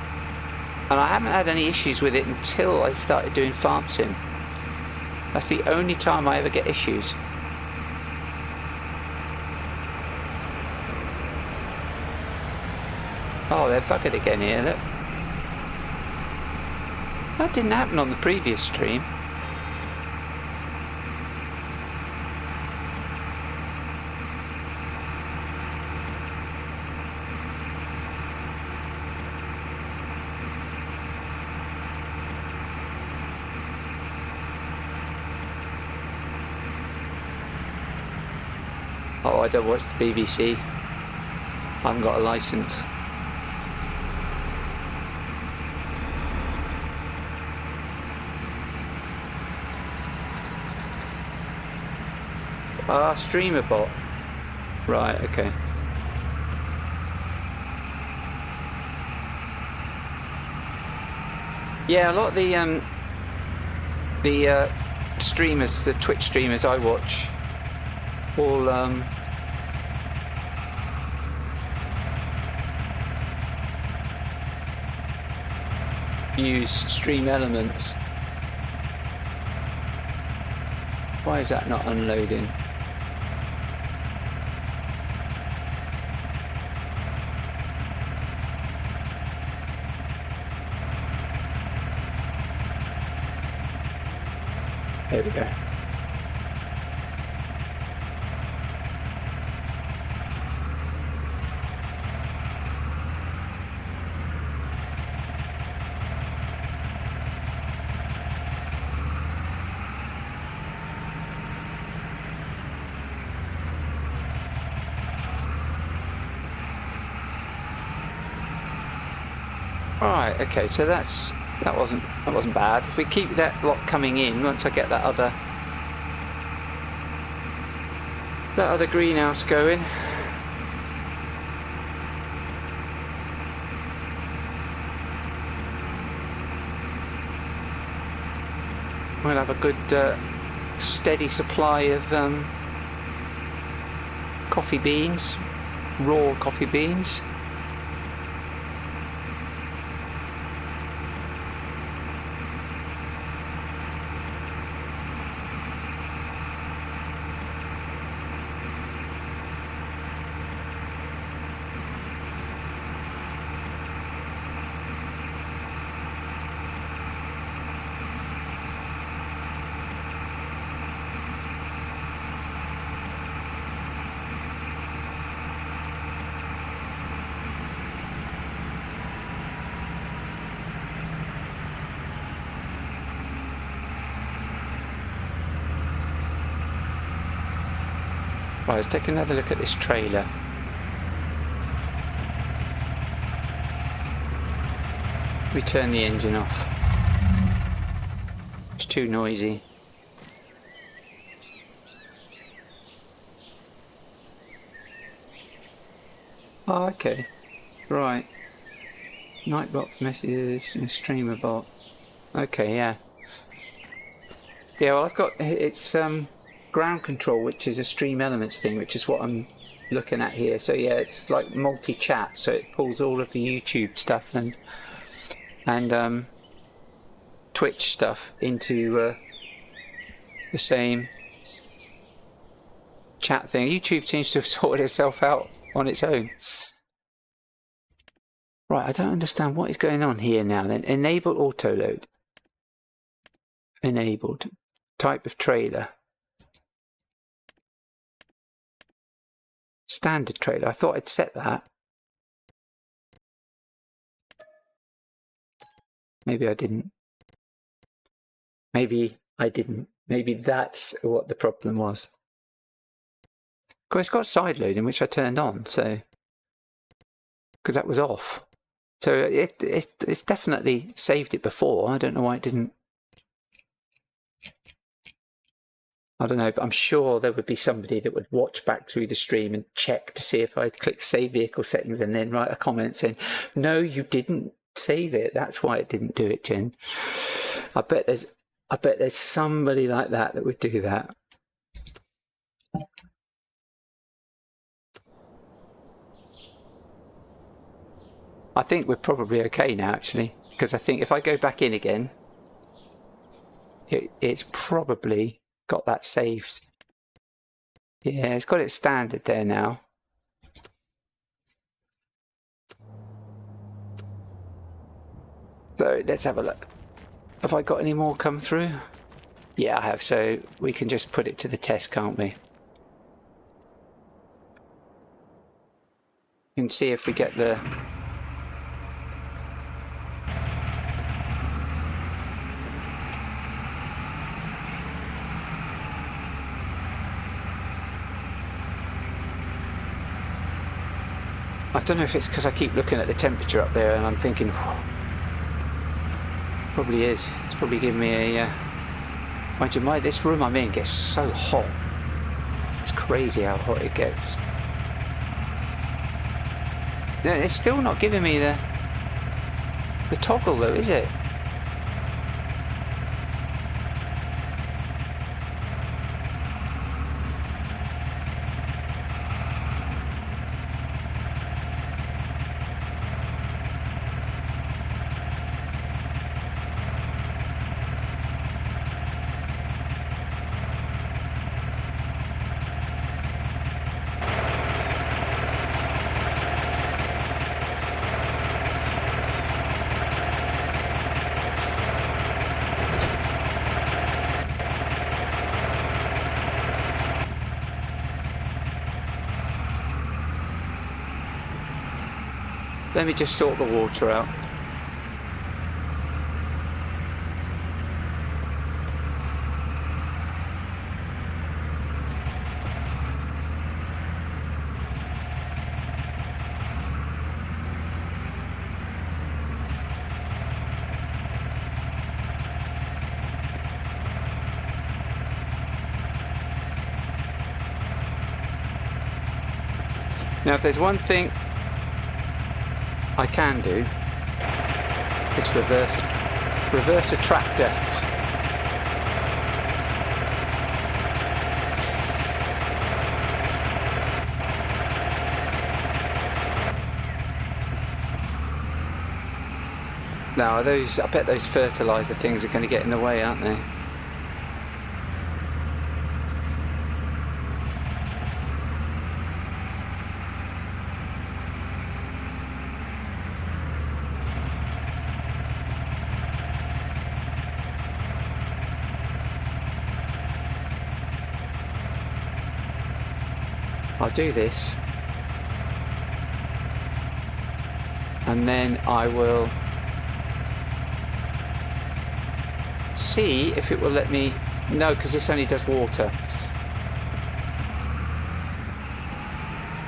and I haven't had any issues with it until I started doing Farm Sim. That's the only time I ever get issues. Oh, they're buggered again here, look. That didn't happen on the previous stream. Oh, I don't watch the BBC. I haven't got a licence. Ah, streamer bot. Right, okay. Yeah, a lot of the streamers, the Twitch streamers I watch, all use stream elements. Why is that not unloading? There we go. Right, okay, so that wasn't bad. If we keep that lot coming in, once I get that other greenhouse going. We'll have a good steady supply of coffee beans, raw coffee beans. Right, let's take another look at this trailer. We turn the engine off. It's too noisy. Oh, okay. Right. Nightbot messages and streamer bot. Okay, yeah. Yeah, well, I've got it's ground control, which is a stream elements thing, which is what I'm looking at here. So yeah, it's like multi-chat, so it pulls all of the YouTube stuff and Twitch stuff into the same chat thing. YouTube seems to have sorted itself out on its own. Right, I don't understand what is going on here now then. Enable auto load. Enabled. Type of trailer. Standard trailer. I thought I'd set that. Maybe I didn't. Maybe I didn't. Maybe that's what the problem was. Of course, it's got side loading, which I turned on, so because that was off. So it's definitely saved it before. I don't know why it didn't. I don't know, but I'm sure there would be somebody that would watch back through the stream and check to see if I'd click save vehicle settings and then write a comment saying, no, you didn't save it. That's why it didn't do it, Jen. I bet there's somebody like that that would do that. I think we're probably okay now, actually, because I think if I go back in again, it's probably got that saved. Yeah, it's got it standard there now. So let's have a look. Have I got any more come through? Yeah, I have. So we can just put it to the test, can't we? You can see if we get the... I don't know if it's because I keep looking at the temperature up there and I'm thinking, probably is. It's probably giving me a... Mind you, this room I'm in gets so hot. It's crazy how hot it gets. No, it's still not giving me the toggle though, is it? Let me just sort the water out. Now, if there's one thing I can do, it's reverse a tractor. Now, I bet those fertilizer things are going to get in the way, aren't they? I'll do this, and then I will see if it will let me. No, because this only does water.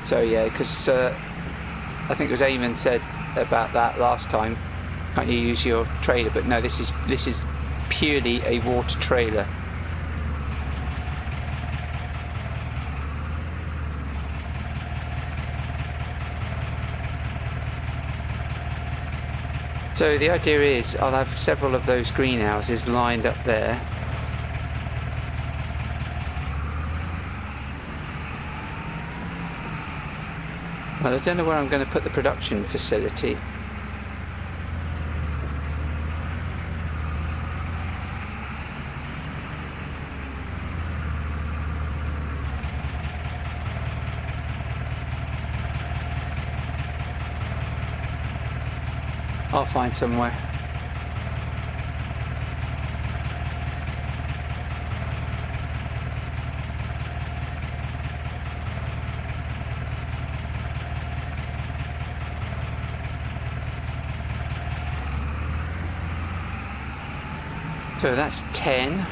So yeah, because I think it was Eamon said about that last time. Can't you use your trailer? But no, this is purely a water trailer. So the idea is I'll have several of those greenhouses lined up there. Well, I don't know where I'm going to put the production facility. I'll find somewhere. So that's 10.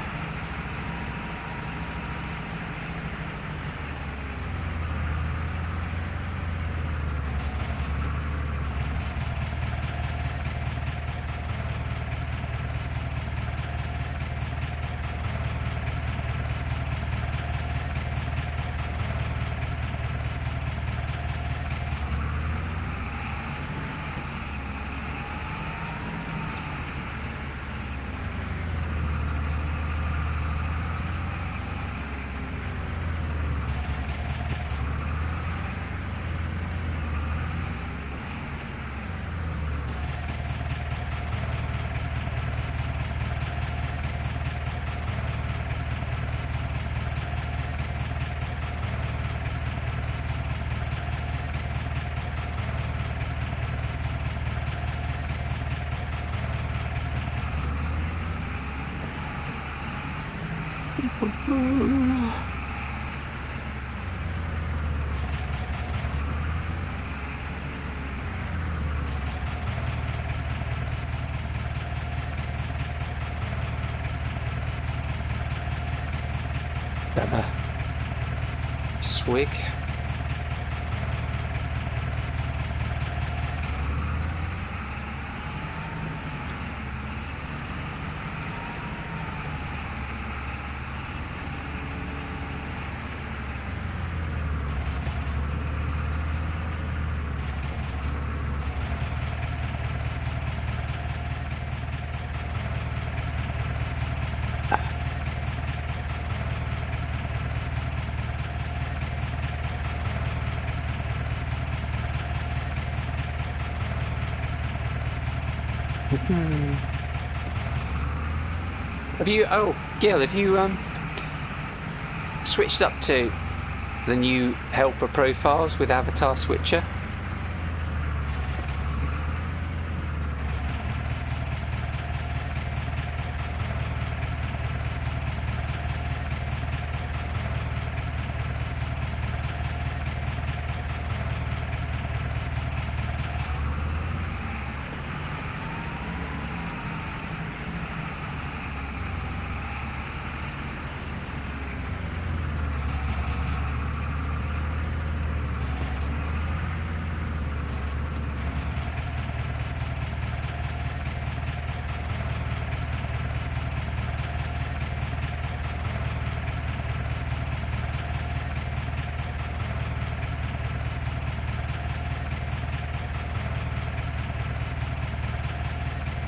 Have a swig. Have you, oh, Gil, have you switched up to the new helper profiles with avatar switcher?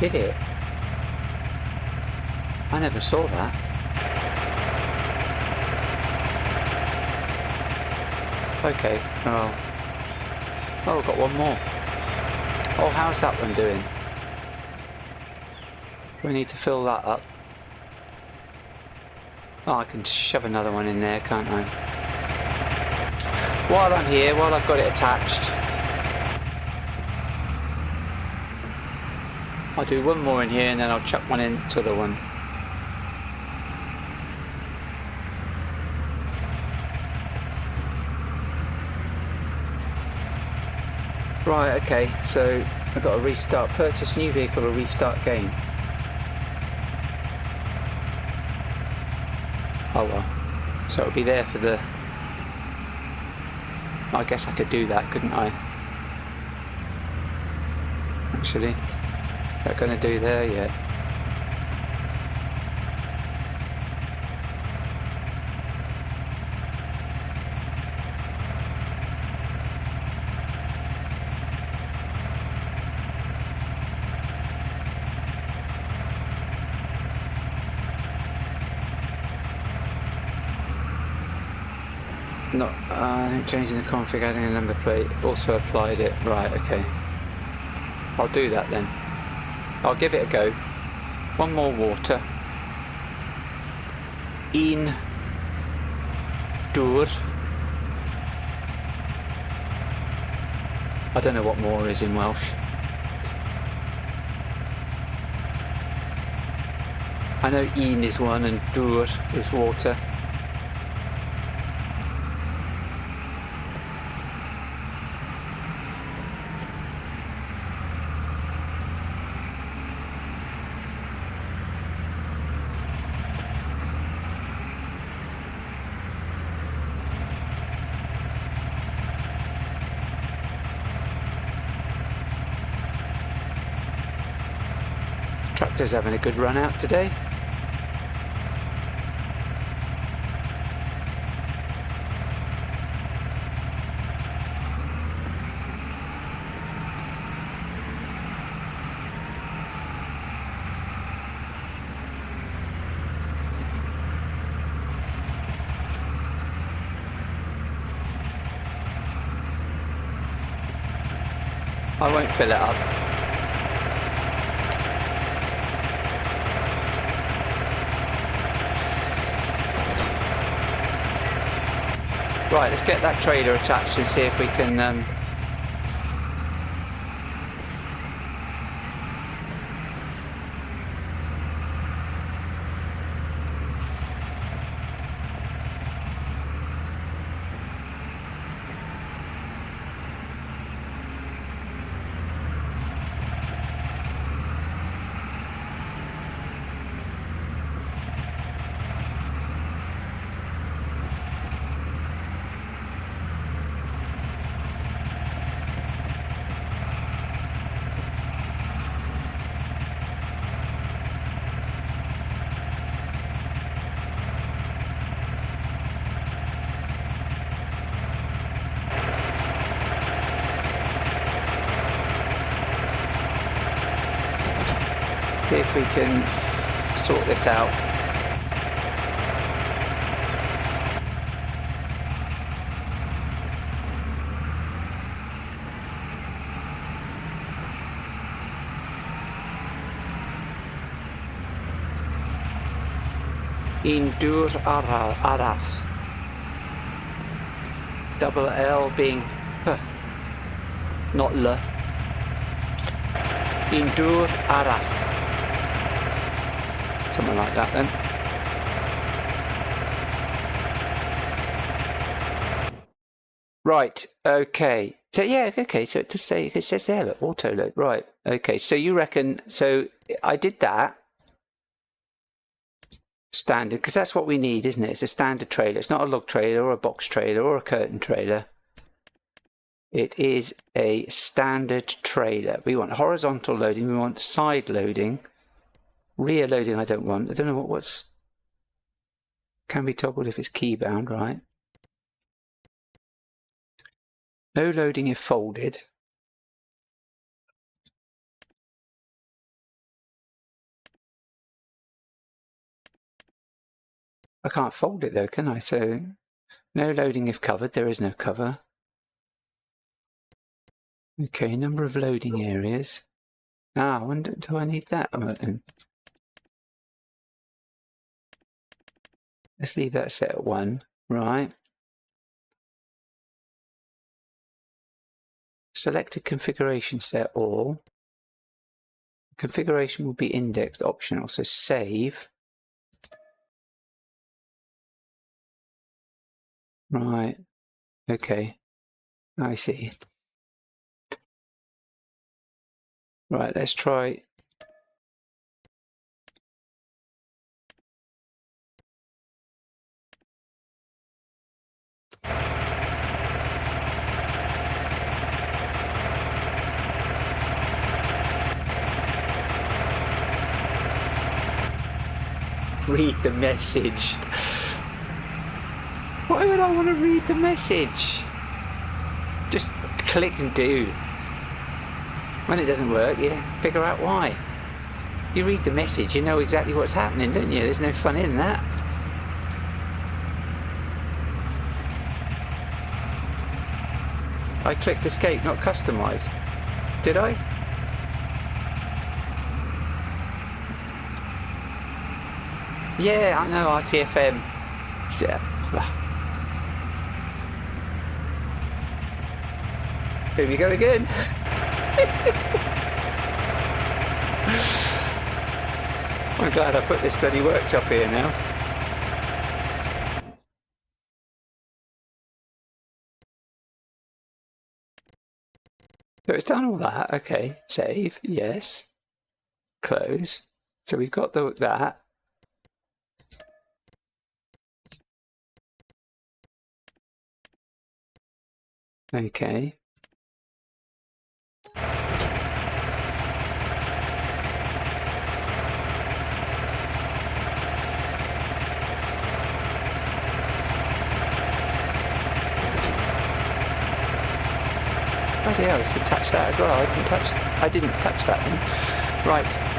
Did it? I never saw that. Okay, well. Oh, we've got one more. Oh, how's that one doing? We need to fill that up. Oh, I can shove another one in there, can't I? While I'm here, while I've got it attached, I'll do one more in here and then I'll chuck one into the one. Right, okay, so I've got to restart, purchase new vehicle or restart game. Oh well, so it'll be there for the... I guess I could do that, couldn't I? Actually, not going to do there yet. Not, I think changing the config, adding a number plate, also applied it. Right, okay. I'll do that then. I'll give it a go. One more water. Un dŵr. I don't know what more is in Welsh. I know un is one and dŵr is water. Tractor's having a good run out today. I won't fill it up. Right, let's get that trailer attached and see if we can see if we can sort this out. Un dŵr arall. Double L being not L. Un dŵr arall. Something like that then. Right, okay. So yeah, okay, so it does say, it says there, look, auto load. Right, okay, so you reckon, so I did that. Standard, because that's what we need, isn't it? It's a standard trailer. It's not a log trailer or a box trailer or a curtain trailer. It is a standard trailer. We want horizontal loading, we want side loading. Rear loading I don't want. I don't know what's... Can be toggled if it's key bound, right? No loading if folded. I can't fold it though, can I? So no loading if covered. There is no cover. Okay, number of loading areas. Ah, I wonder, do I need that button? Let's leave that set at 1. Right. Select a configuration set all. Configuration will be indexed optional. So save. Right. Okay. I see. Right, let's try. Read the message. Why would I want to read the message? Just click and do. When it doesn't work, you figure out why. You read the message, you know exactly what's happening, don't you? There's no fun in that. I clicked escape, not customize. Did I? Yeah, I know, RTFM. Here we go again. I'm glad I put this bloody workshop here now. So it's done all that. Okay, save, yes. Close. So we've got that. Okay. Bloody hell, it's attached that as well. I didn't touch that one. Right.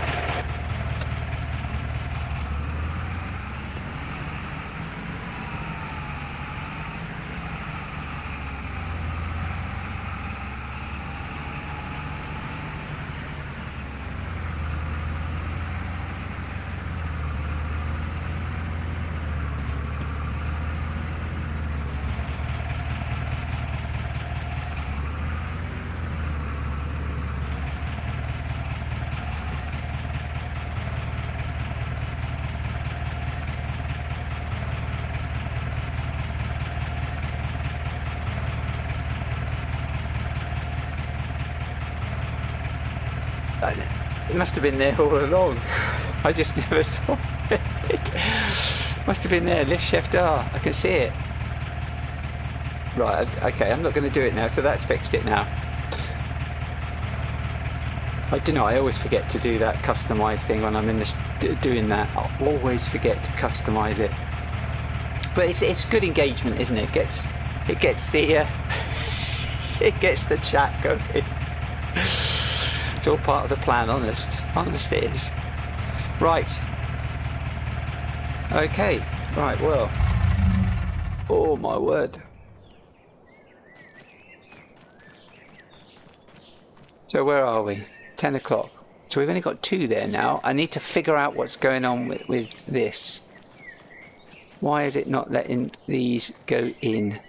It must have been there all along. I just never saw it. Must have been there. Lift Shift R. I can see it. Right. Okay. I'm not going to do it now. So that's fixed it now. I don't know. I always forget to do that customize thing when I'm in doing that. I'll always forget to customize it. But it's good engagement, isn't it? It gets the it gets the chat going. It's all part of the plan, honest it is. Right. Okay. Right, well. Oh my word. So where are we? 10 o'clock. So we've only got 2 there now. I need to figure out what's going on with this. Why is it not letting these go in?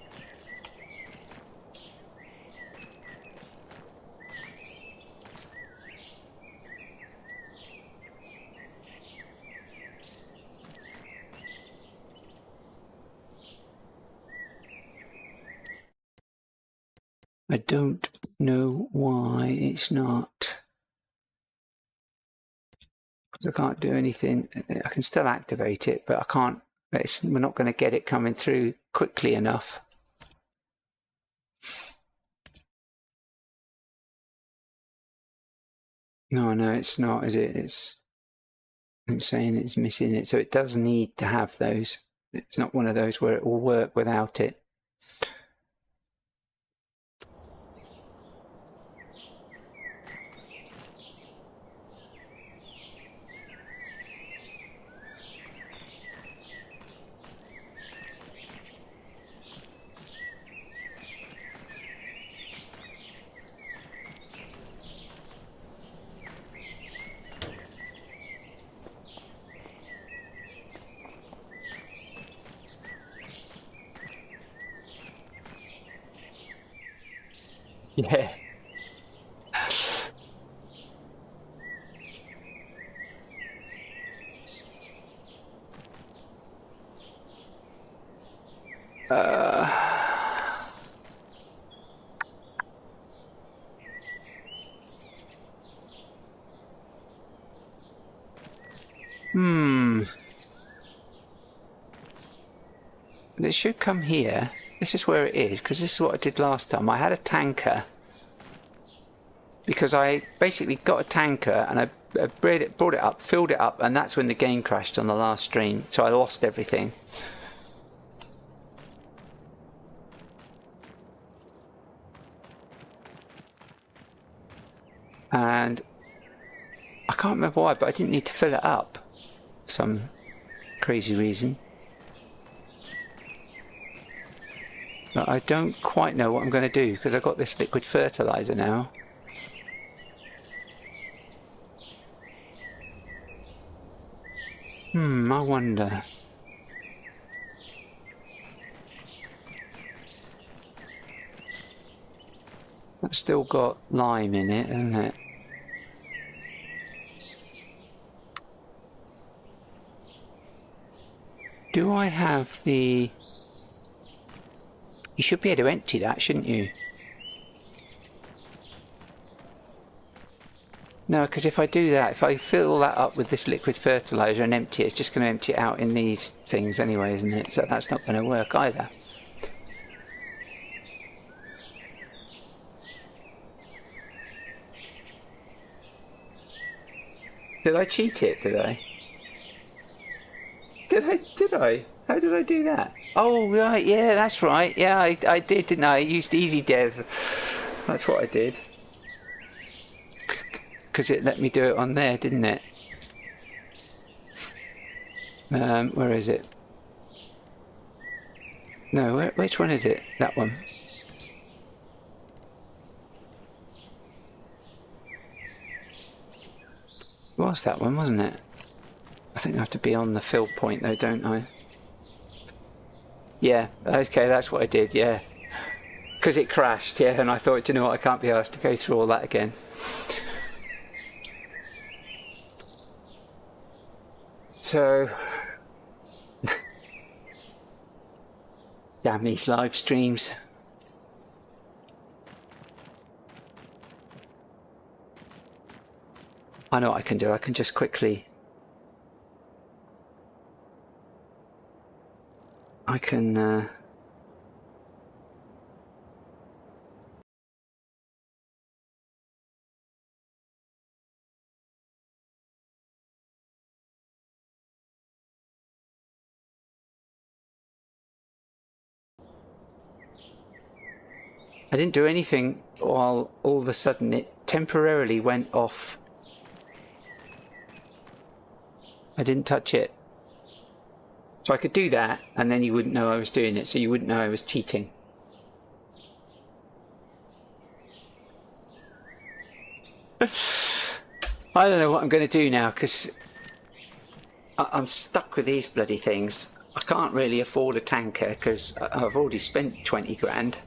I don't know why it's not. Because I can't do anything. I can still activate it, but I can't. We're not going to get it coming through quickly enough. No, it's not, is it? It's saying it's missing it. So it does need to have those. It's not one of those where it will work without it. Yeah. It should come here. This is where it is, because this is what I did last time. I had a tanker, because I basically got a tanker and I brought it up, filled it up, and that's when the game crashed on the last stream, so I lost everything. And I can't remember why, but I didn't need to fill it up for some crazy reason. But I don't quite know what I'm going to do, because I've got this liquid fertilizer now. I wonder. That's still got lime in it, hasn't it? Do I have the... You should be able to empty that, shouldn't you? No, because if I do that, if I fill that up with this liquid fertilizer and empty it, it's just going to empty it out in these things anyway, isn't it? So that's not going to work either. Did I cheat it, did I? Did I? How did I do that? Oh, right, yeah, that's right. Yeah, I did, didn't I? I used easy dev. That's what I did. Because it let me do it on there, didn't it? Where is it? No, which one is it? That one. It was that one, wasn't it? I think I have to be on the fill point though, don't I? Yeah, okay, that's what I did, yeah. Because it crashed, yeah, and I thought, you know what, I can't be asked to go through all that again. So... Damn these live streams. I know what I can do, I can just quickly... I can... I didn't do anything while all of a sudden it temporarily went off. I didn't touch it. So I could do that and then you wouldn't know I was doing it, so you wouldn't know I was cheating. I don't know what I'm going to do now, because I'm stuck with these bloody things. I can't really afford a tanker because I've already spent 20 grand.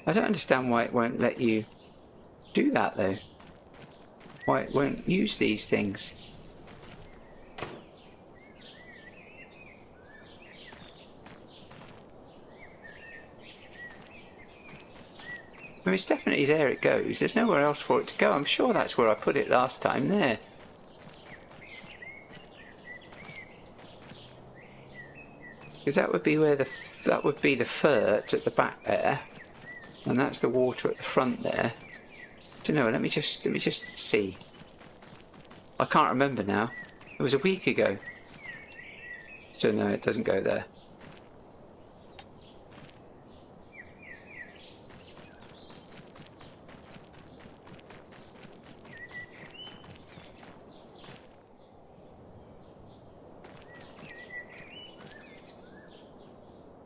I don't understand why it won't let you do that though. Why it won't use these things. I mean, it's definitely there it goes. There's nowhere else for it to go. I'm sure that's where I put it last time there. Because that would be where the fert at the back there. And that's the water at the front there. Do you know, let me just see. I can't remember now. It was a week ago. So no, it doesn't go there.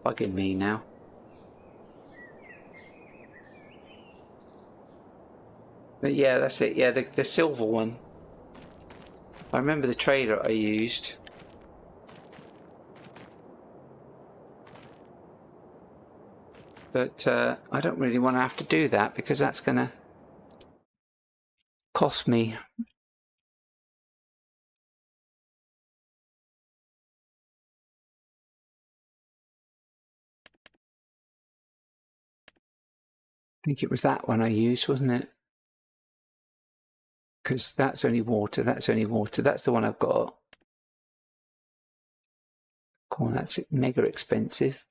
Bugging me now. But yeah, that's it. Yeah, the silver one. I remember the trailer I used. But I don't really want to have to do that because that's going to cost me. I think it was that one I used, wasn't it? Because that's only water, that's only water. That's the one I've got. Cool, that's mega expensive.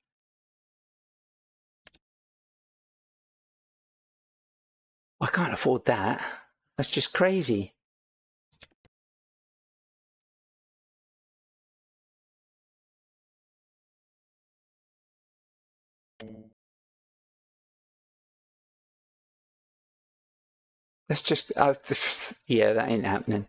I can't afford that. That's just crazy. That's just, yeah, that ain't happening.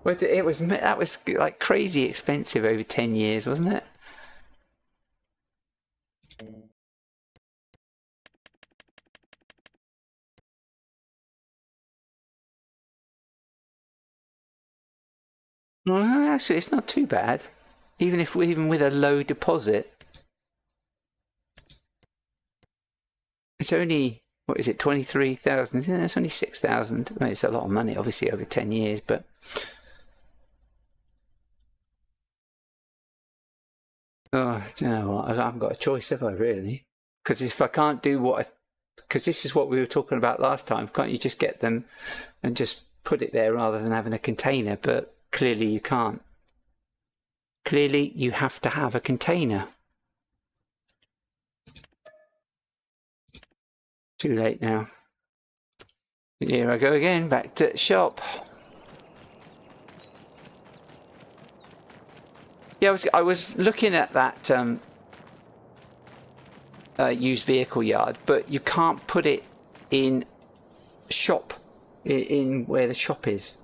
But that was like crazy expensive over 10 years, wasn't it? Well, actually, it's not too bad. Even with a low deposit, it's only, what is it, 23,000? Yeah, it's only 6,000. I mean, it's a lot of money, obviously, over 10 years, but oh, do you know what? I haven't got a choice, have I, really? Because if I can't do because this is what we were talking about last time, can't you just get them and just put it there rather than having a container? But clearly you can't. Clearly you have to have a container. Too late now. Here I go again, back to shop. Yeah, I was looking at that used vehicle yard, but you can't put it in shop, in where the shop is.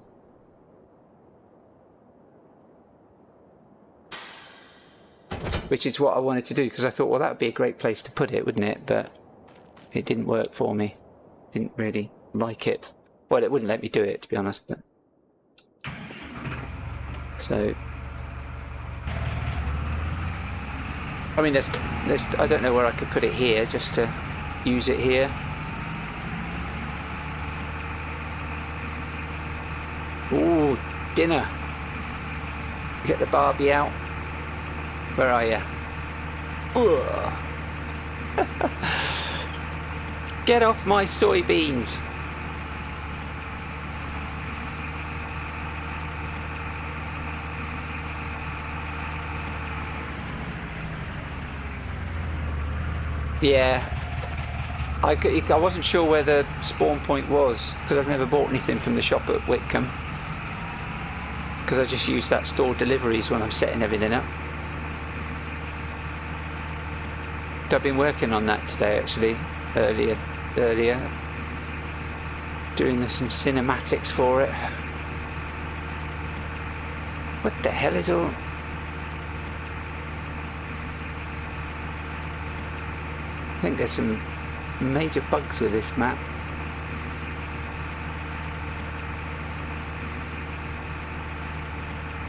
Which is what I wanted to do, because I thought, well, that would be a great place to put it, wouldn't it? But it didn't work for me. Didn't really like it. Well, it wouldn't let me do it, to be honest. But so, I mean, there's I don't know where I could put it here, just to use it here. Ooh, dinner. Get the Barbie out. Where are you? Get off my soybeans. Yeah. I wasn't sure where the spawn point was, because I've never bought anything from the shop at Whitcomb. Because I just use that store deliveries when I'm setting everything up. I've been working on that today, actually, earlier, doing some cinematics for it. What the hell is all? I think there's some major bugs with this map.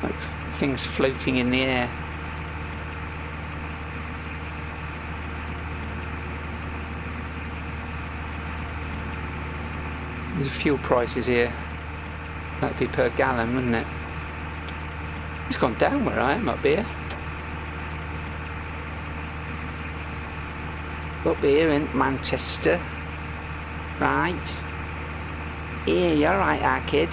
Like things floating in the air. There's fuel prices here. That'd be per gallon, wouldn't it? It's gone down where I am up here. Up here in Manchester. Right. Yeah, you're right, kid.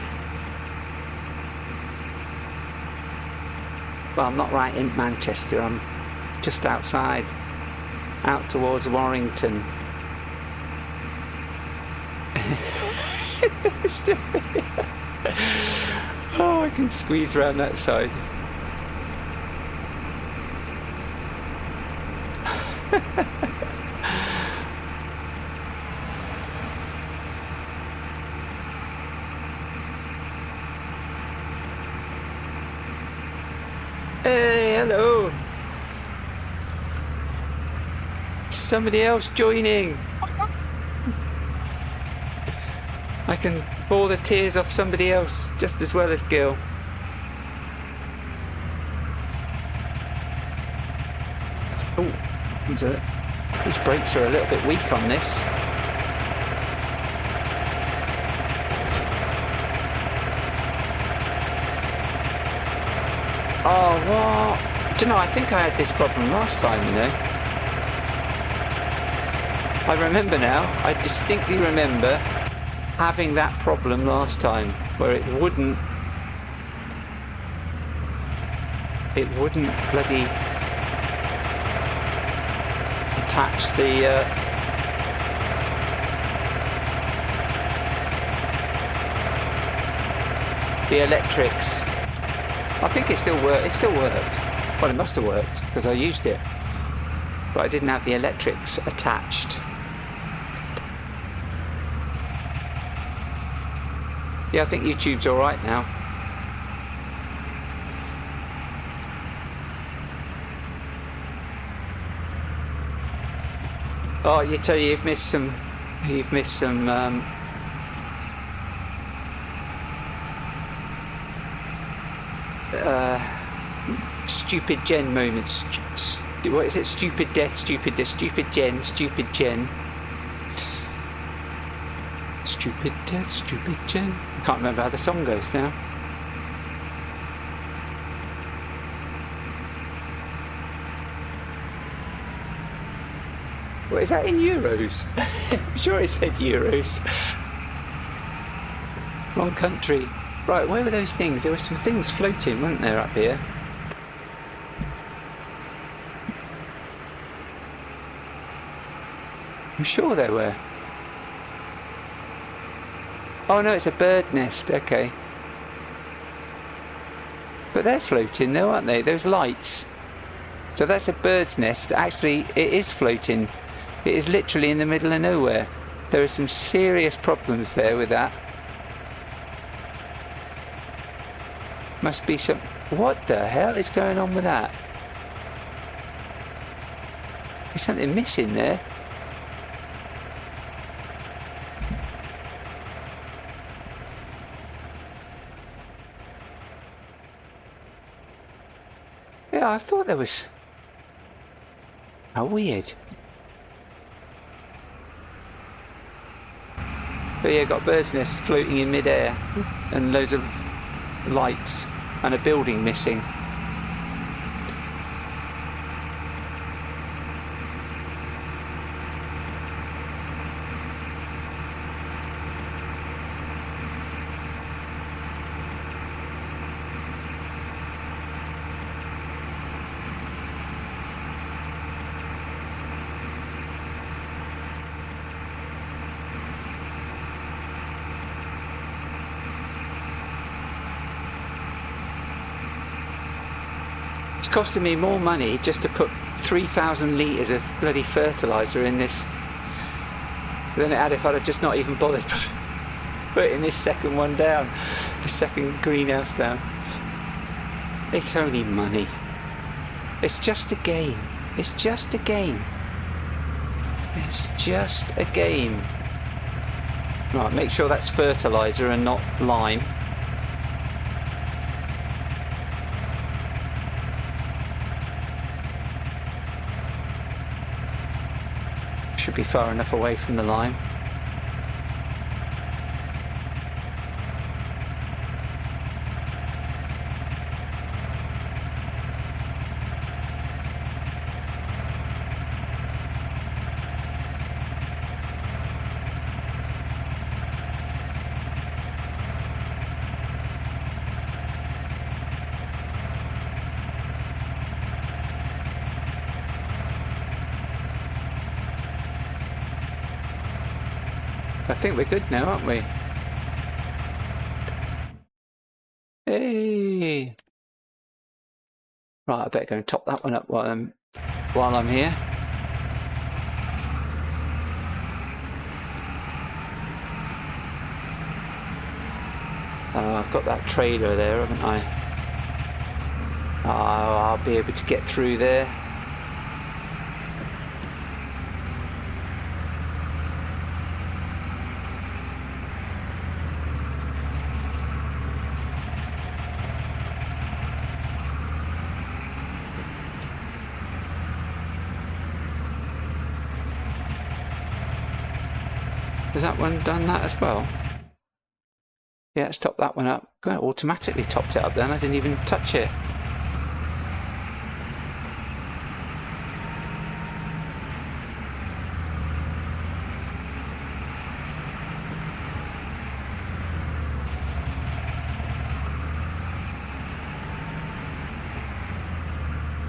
Well, I'm not right in Manchester. I'm just outside. Out towards Warrington. Oh, I can squeeze around that side. somebody else joining. I can bore the tears off somebody else just as well as Gil. Oh, these brakes are a little bit weak on this. Oh, what? Do you know, I think I had this problem last time, you know. I remember now, I distinctly remember having that problem last time, where it wouldn't bloody attach the electrics. I think it still worked. It still worked. Well, it must have worked because I used it, but I didn't have the electrics attached. Yeah, I think YouTube's all right now. Oh, you tell you, you've missed some. Stupid Jen moments. What is it? Stupid death, stupid death, stupid Jen, stupid Jen. Stupid death, stupid Jen. I can't remember how the song goes now. What is that in euros? I'm sure it said euros. Wrong country. Right, where were those things? There were some things floating, weren't there, up here? I'm sure there were. Oh no, it's a bird nest, okay. But they're floating though, aren't they? Those lights. So that's a bird's nest. Actually, it is floating. It is literally in the middle of nowhere. There are some serious problems there with that. Must be some... What the hell is going on with that? There's something missing there. Yeah, I thought there was... How weird. But yeah, got a bird's nest floating in mid-air and loads of lights and a building missing. Costing me more money just to put 3,000 litres of bloody fertiliser in this than it had if I'd have just not even bothered putting this second one down, the second greenhouse down. It's only money. It's just a game. It's just a game. It's just a game. Right, make sure that's fertiliser and not lime. Should be far enough away from the line. I think we're good now, aren't we? Hey! Right, I better go and top that one up while I'm here. I've got that trailer there, haven't I? I'll be able to get through there. Has that one done that as well? Yeah, let's top that one up. God, it automatically topped it up then. I didn't even touch it.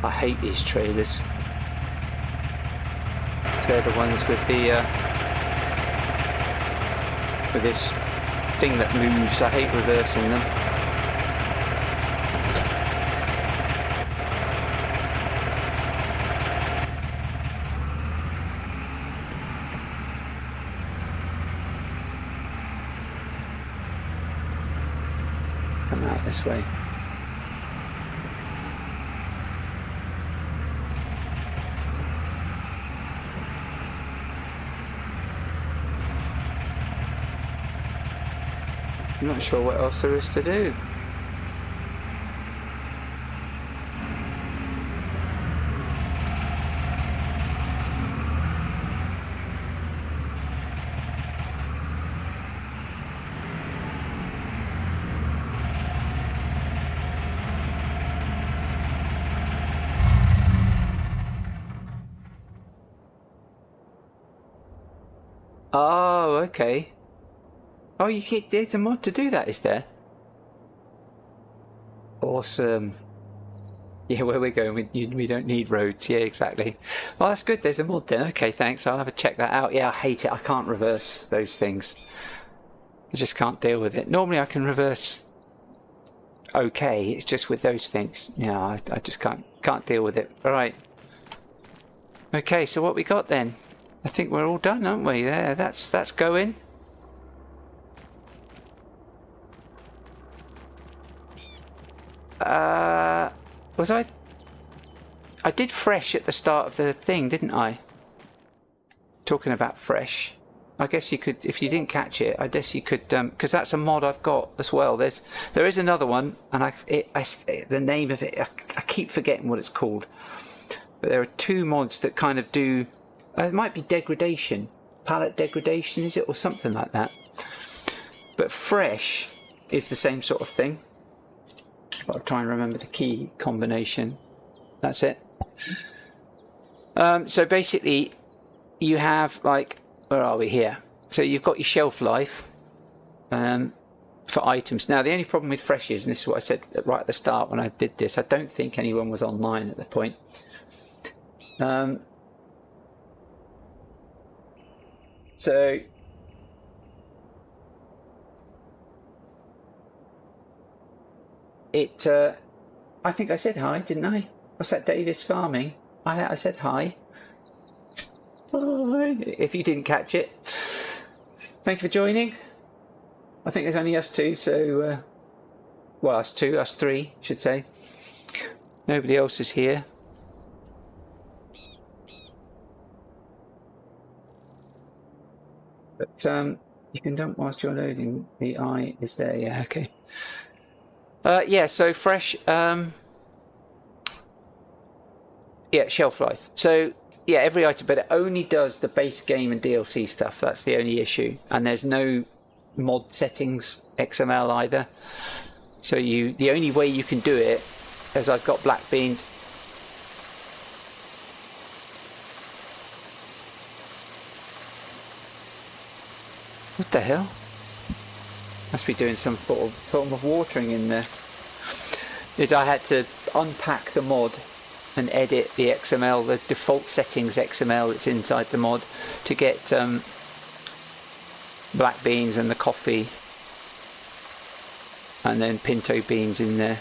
I hate these trailers. They're the ones with the with this thing that moves. I hate reversing them. Come out this way. I'm not sure what else there is to do. Oh, okay. Oh, there's a mod to do that, is there? Awesome. Yeah, where we're going, we don't need roads. Yeah, exactly. Well, that's good. There's a mod then. Okay, thanks. I'll have a check that out. Yeah, I hate it. I can't reverse those things. I just can't deal with it. Normally I can reverse okay. It's just with those things. Yeah, I just can't deal with it. All right. Okay, so what we got then? I think we're all done, aren't we? There, that's going. Was I did fresh at the start of the thing, didn't I? Talking about fresh. I guess you could, if you didn't catch it, I guess you could, because that's a mod I've got as well. There is another one, and the name of it, I keep forgetting what it's called. But there are two mods that kind of do, it might be degradation, palette degradation, is it, or something like that. But fresh is the same sort of thing. I'll try and remember the key combination. That's it. So basically, you have, like, where are we here? So you've got your shelf life for items. Now, the only problem with fresh is, and this is what I said right at the start when I did this, I don't think anyone was online at the point. So I think I said hi, didn't I? What's that, Davis Farming? I said hi. Bye. If you didn't catch it, thank you for joining. I think there's only us two, so well, us three, I should say. Nobody else is here. But you can dump whilst you're loading. The eye is there. Yeah, okay. Yeah, so fresh. Yeah, shelf life. So yeah, every item, but it only does the base game and DLC stuff. That's the only issue, and there's no mod settings XML either. So the only way you can do it is, I've got black beans. What the hell? Must be doing some form of watering in there. I had to unpack the mod and edit the XML, the default settings XML that's inside the mod, to get black beans and the coffee, and then pinto beans in there.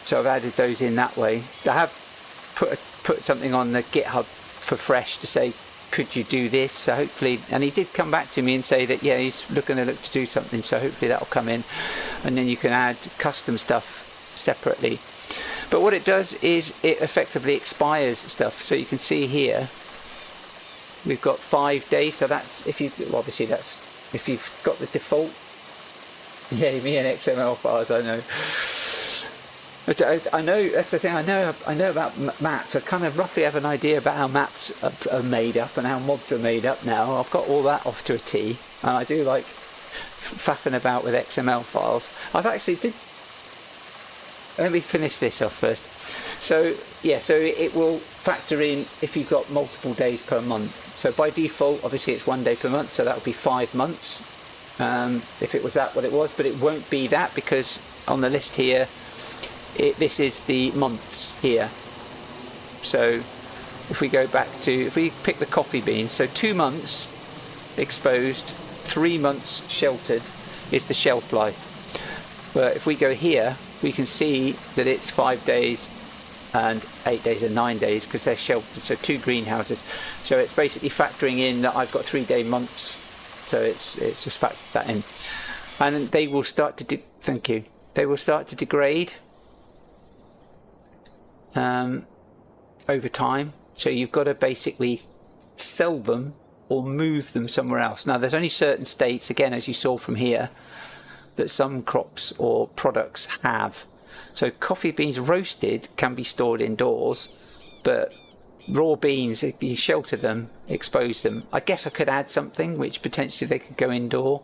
So I've added those in that way. I have put something on the GitHub for Fresh to say, could you do this? So hopefully, and he did come back to me and say that, yeah, he's looking to look to do something, so hopefully that'll come in, and then you can add custom stuff separately. But what it does is it effectively expires stuff. So you can see here we've got 5 days, so that's if you've got the default. Yeah, me and XML files, I know. I know, that's the thing. I know about maps. I kind of roughly have an idea about how maps are made up and how mobs are made up now. I've got all that off to a T, and I do like faffing about with XML files. I've actually did. Let me finish this off first. So yeah, so it will factor in if you've got multiple days per month. So by default, obviously it's 1 day per month, so that would be 5 months. If it was that what it was, but it won't be that because on the list here, this is the months here. So if we go back to, if we pick the coffee beans, so 2 months exposed, 3 months sheltered is the shelf life. But if we go here, we can see that it's 5 days and 8 days and 9 days because they're sheltered, so 2 greenhouses. So it's basically factoring in that I've got 3-day months, so it's just factored that in. And they will start to thank you. They will start to degrade over time, so you've got to basically sell them or move them somewhere else. Now there's only certain states, again as you saw from here, that some crops or products have. So coffee beans roasted can be stored indoors, but raw beans, if you shelter them, expose them. I guess I could add something which potentially they could go indoor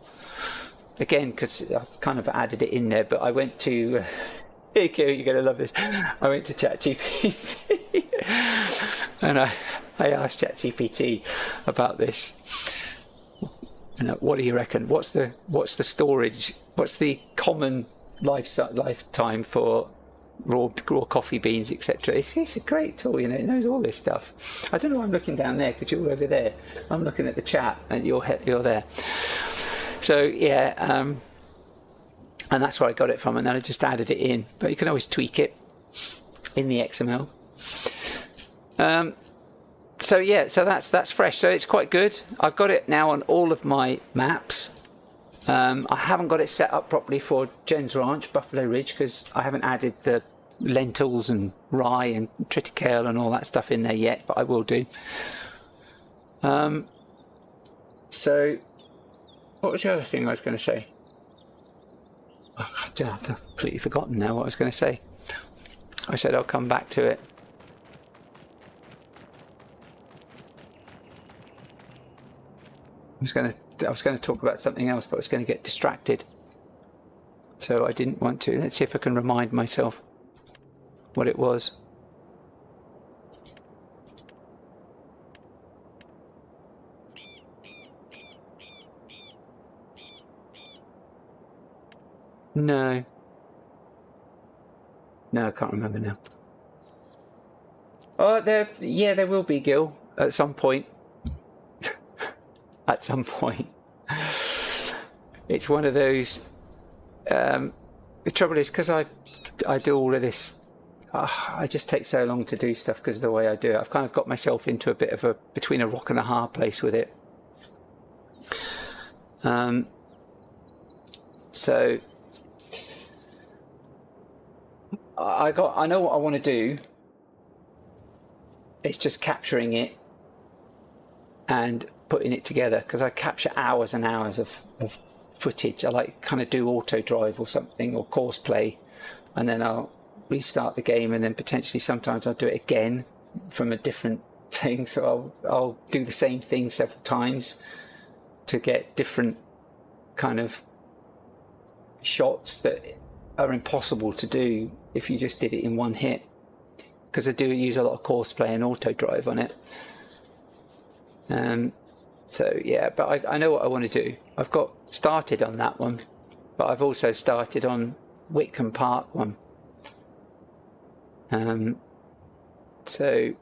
again, because I've kind of added it in there, but I went to here you go, you're going to love this. I went to ChatGPT and I asked ChatGPT about this. You know, what do you reckon? What's the storage? What's the common lifetime for raw coffee beans, etc.? It's a great tool, you know. It knows all this stuff. I don't know why I'm looking down there because you're over there. I'm looking at the chat and you're there. So yeah. And that's where I got it from, and then I just added it in. But you can always tweak it in the XML. So yeah, so that's fresh. So it's quite good. I've got it now on all of my maps. I haven't got it set up properly for Jen's Ranch, Buffalo Ridge, because I haven't added the lentils and rye and triticale and all that stuff in there yet, but I will do. So what was the other thing I was going to say? I've completely forgotten now what I was going to say. I said I'll come back to it. I was going to talk about something else, but I was going to get distracted, so I didn't want to. Let's see if I can remind myself what it was. No, I can't remember now. Oh, there will be, Gil, at some point. At some point. It's one of those. The trouble is, because I do all of this, I just take so long to do stuff because of the way I do it. I've kind of got myself into a bit of between a rock and a hard place with it. So I know what I want to do. It's just capturing it and putting it together, because I capture hours and hours of footage. I like kind of do auto drive or something, or course play, and then I'll restart the game, and then potentially sometimes I'll do it again from a different thing. So I'll do the same thing several times to get different kind of shots that are impossible to do if you just did it in one hit, because I do use a lot of course play and auto drive on it. So yeah, but I know what I want to do. I've got started on that one, but I've also started on Whitcomb Park one. So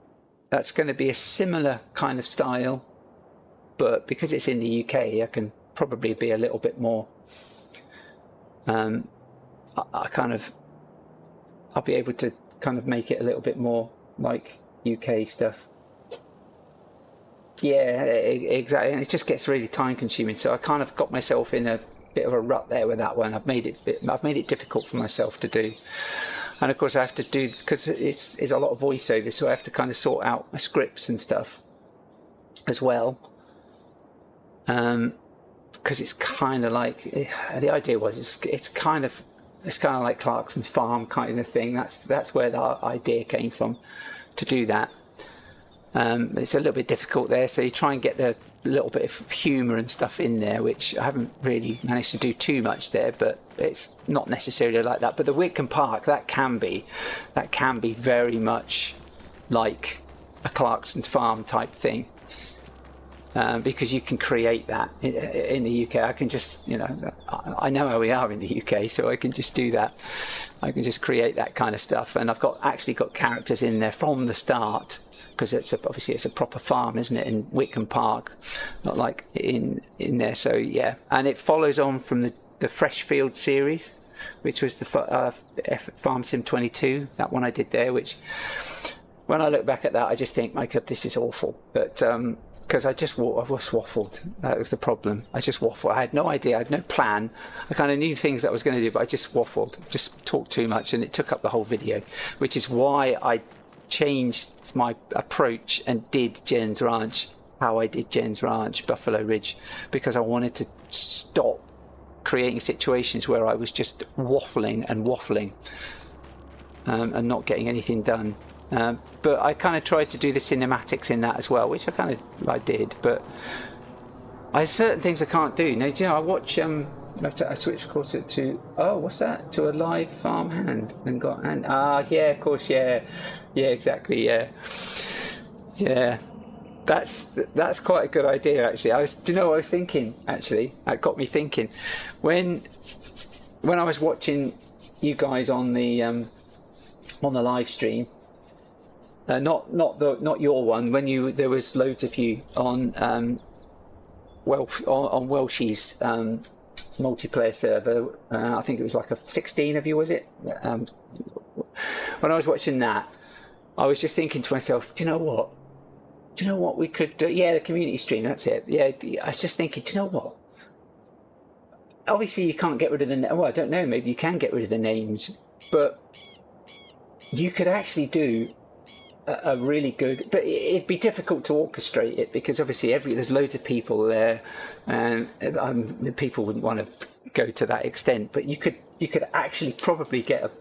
that's going to be a similar kind of style, but because it's in the UK, I can probably be a little bit more. I'll be able to kind of make it a little bit more like UK stuff. Yeah, exactly, and it just gets really time consuming. So I kind of got myself in a bit of a rut there with that one. I've made it difficult for myself to do, and of course I have to do, because it's a lot of voiceover, so I have to kind of sort out my scripts and stuff as well. Because it's kind of like, the idea was it's kind of It's kind of like Clarkson's Farm kind of thing. That's where the idea came from, to do that. It's a little bit difficult there, so you try and get the little bit of humour and stuff in there, which I haven't really managed to do too much there, but it's not necessarily like that. But the Whitcomb Park, that can be very much like a Clarkson's Farm type thing, because you can create that in the UK. I can just, I know how we are in the UK, so I can just do that. I can just create that kind of stuff, and I've actually got characters in there from the start, because obviously it's a proper farm, isn't it, in Whitcomb Park, not like in there. So yeah, and it follows on from the Freshfield series, which was the Farm Sim 22, that one I did there, which when I look back at that, I just think, my God, this is awful. But because I was waffled. That was the problem. I just waffled. I had no idea. I had no plan. I kind of knew things that I was going to do, but I just waffled, just talked too much, and it took up the whole video, which is why I changed my approach and did Jen's Ranch how I did Jen's Ranch, Buffalo Ridge, because I wanted to stop creating situations where I was just waffling and not getting anything done. But I kind of tried to do the cinematics in that as well, which I did, but certain things I can't do. Now, I watch I switched, of course, to what's that? To a live farm hand and yeah, of course, yeah, exactly, yeah. That's quite a good idea, actually. Do you know what I was thinking? Actually, that got me thinking when I was watching you guys on the live stream. Not your one. When there was loads of you on on Welsh's multiplayer server. I think it was like 16 of you, was it? When I was watching that, I was just thinking to myself, do you know what we could do? Yeah, the community stream, that's it. Yeah, I was just thinking, do you know what? Obviously, you can't get rid of well, I don't know, maybe you can get rid of the names, but you could actually do a really good, but it'd be difficult to orchestrate it, because obviously there's loads of people there, and the people wouldn't want to go to that extent. But you could actually probably get a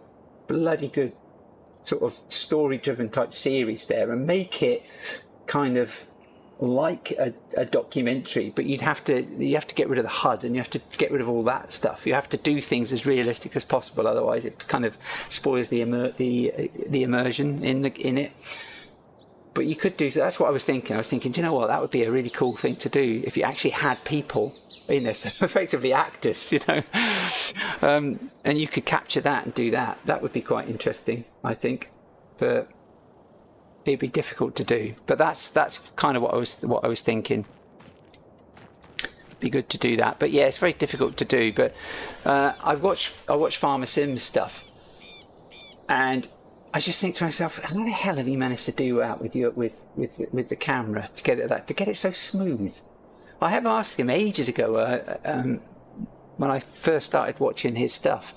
bloody good sort of story-driven type series there, and make it kind of like a documentary. But you have to get rid of the HUD, and you have to get rid of all that stuff. You have to do things as realistic as possible, otherwise it kind of spoils the immersion in it. But you could do so. That's what I was thinking. I was thinking, do you know what, that would be a really cool thing to do if you actually had people in there, so effectively actors, and you could capture that and do that. That would be quite interesting, I think. But it'd be difficult to do. But that's kind of what I was thinking. Be good to do that. But yeah, it's very difficult to do. But I watch Farmer Sims stuff, and I just think to myself, how the hell have you managed to do that with the camera to get it so smooth? I have asked him ages ago when I first started watching his stuff.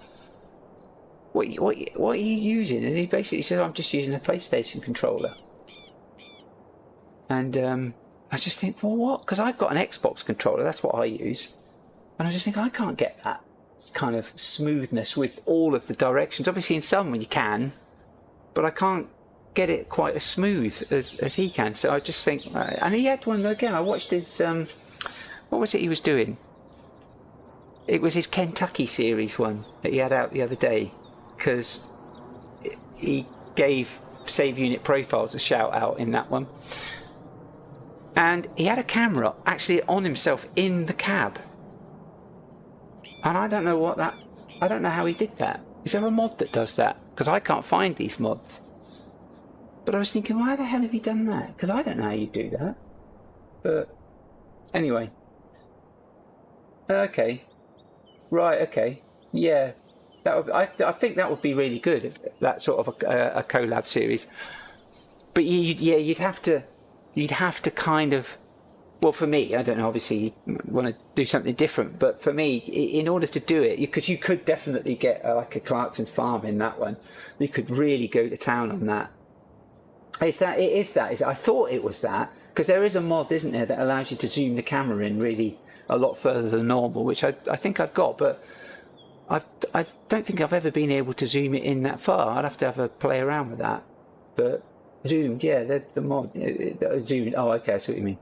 What are you using? And he basically said, I'm just using a PlayStation controller. And I just think, well, what? Because I've got an Xbox controller, that's what I use. And I just think, I can't get that kind of smoothness with all of the directions. Obviously in some you can, but I can't get it quite as smooth as he can. So I just think, and he had one again, I watched his, what was it he was doing? It was his Kentucky series one that he had out the other day, because he gave Save Unit Profiles a shout out in that one. And he had a camera actually on himself in the cab. And I don't know how he did that. Is there a mod that does that? Because I can't find these mods. But I was thinking, why the hell have you done that? Because I don't know how you do that. But anyway. Okay. Right, okay. Yeah. I think that would be really good, that sort of a collab series. But you'd have to kind of, well, for me, I don't know, obviously you want to do something different, but for me, in order to do it, because you could definitely get like a Clarkson's Farm in that one, you could really go to town on that. I thought it was that, because there is a mod, isn't there, that allows you to zoom the camera in really a lot further than normal, which I think I've got, but I don't think I've ever been able to zoom it in that far. I'd have to have a play around with that. But zoomed, yeah, the mod zoomed. Oh, okay, I see what you mean.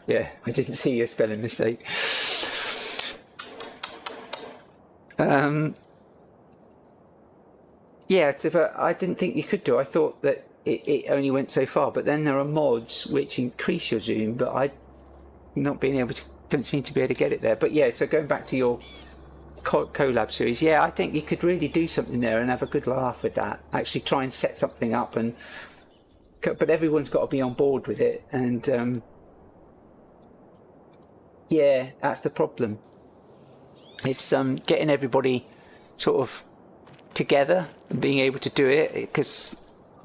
Yeah, I didn't see your spelling mistake. Yeah, so, but I didn't think you could do. I thought that it only went so far. But then there are mods which increase your zoom, but I not being able to, don't seem to be able to get it there. But yeah, so going back to your collab series, yeah, I think you could really do something there and have a good laugh with that. Actually try and set something up, and but everyone's got to be on board with it, and yeah, that's the problem. It's getting everybody sort of together and being able to do it, because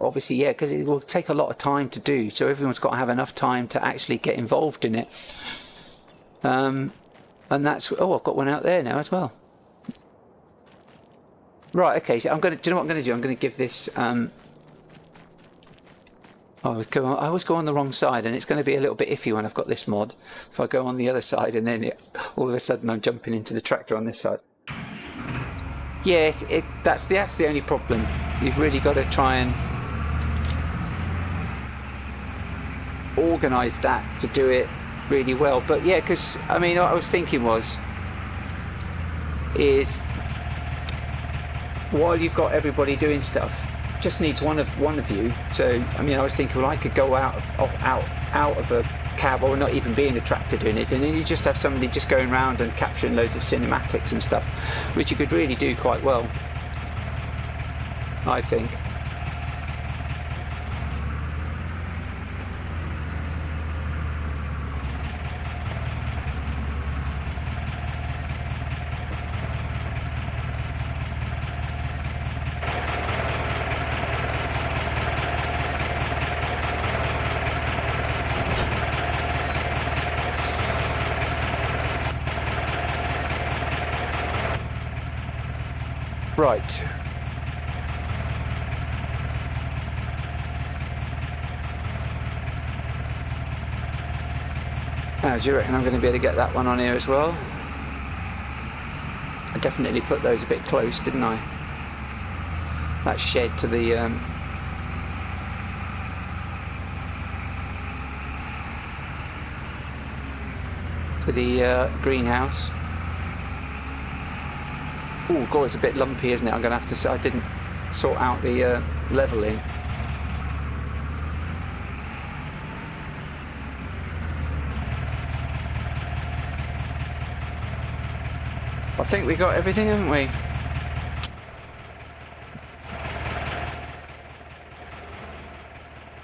obviously, yeah, because it will take a lot of time to do, so everyone's got to have enough time to actually get involved in it. And that's, oh, I've got one out there now as well. Right, okay, so I'm going to, do you know what I'm going to do? I'm going to give this, I always go on the wrong side, and it's going to be a little bit iffy when I've got this mod. If I go on the other side and then all of a sudden I'm jumping into the tractor on this side. Yeah, that's the only problem. You've really got to try and organise that to do it really well. But yeah, because I mean, what I was thinking is while you've got everybody doing stuff, just needs one of you. So I mean, I was thinking, well, I could go out of a cab, or not even be in a tractor doing it, and then you just have somebody just going around and capturing loads of cinematics and stuff, which you could really do quite well, I think. Right. Now, do you reckon I'm going to be able to get that one on here as well? I definitely put those a bit close, didn't I? That shed to the greenhouse. Oh god, it's a bit lumpy, isn't it? I'm going to have to, I didn't sort out the levelling. I think we got everything, haven't we?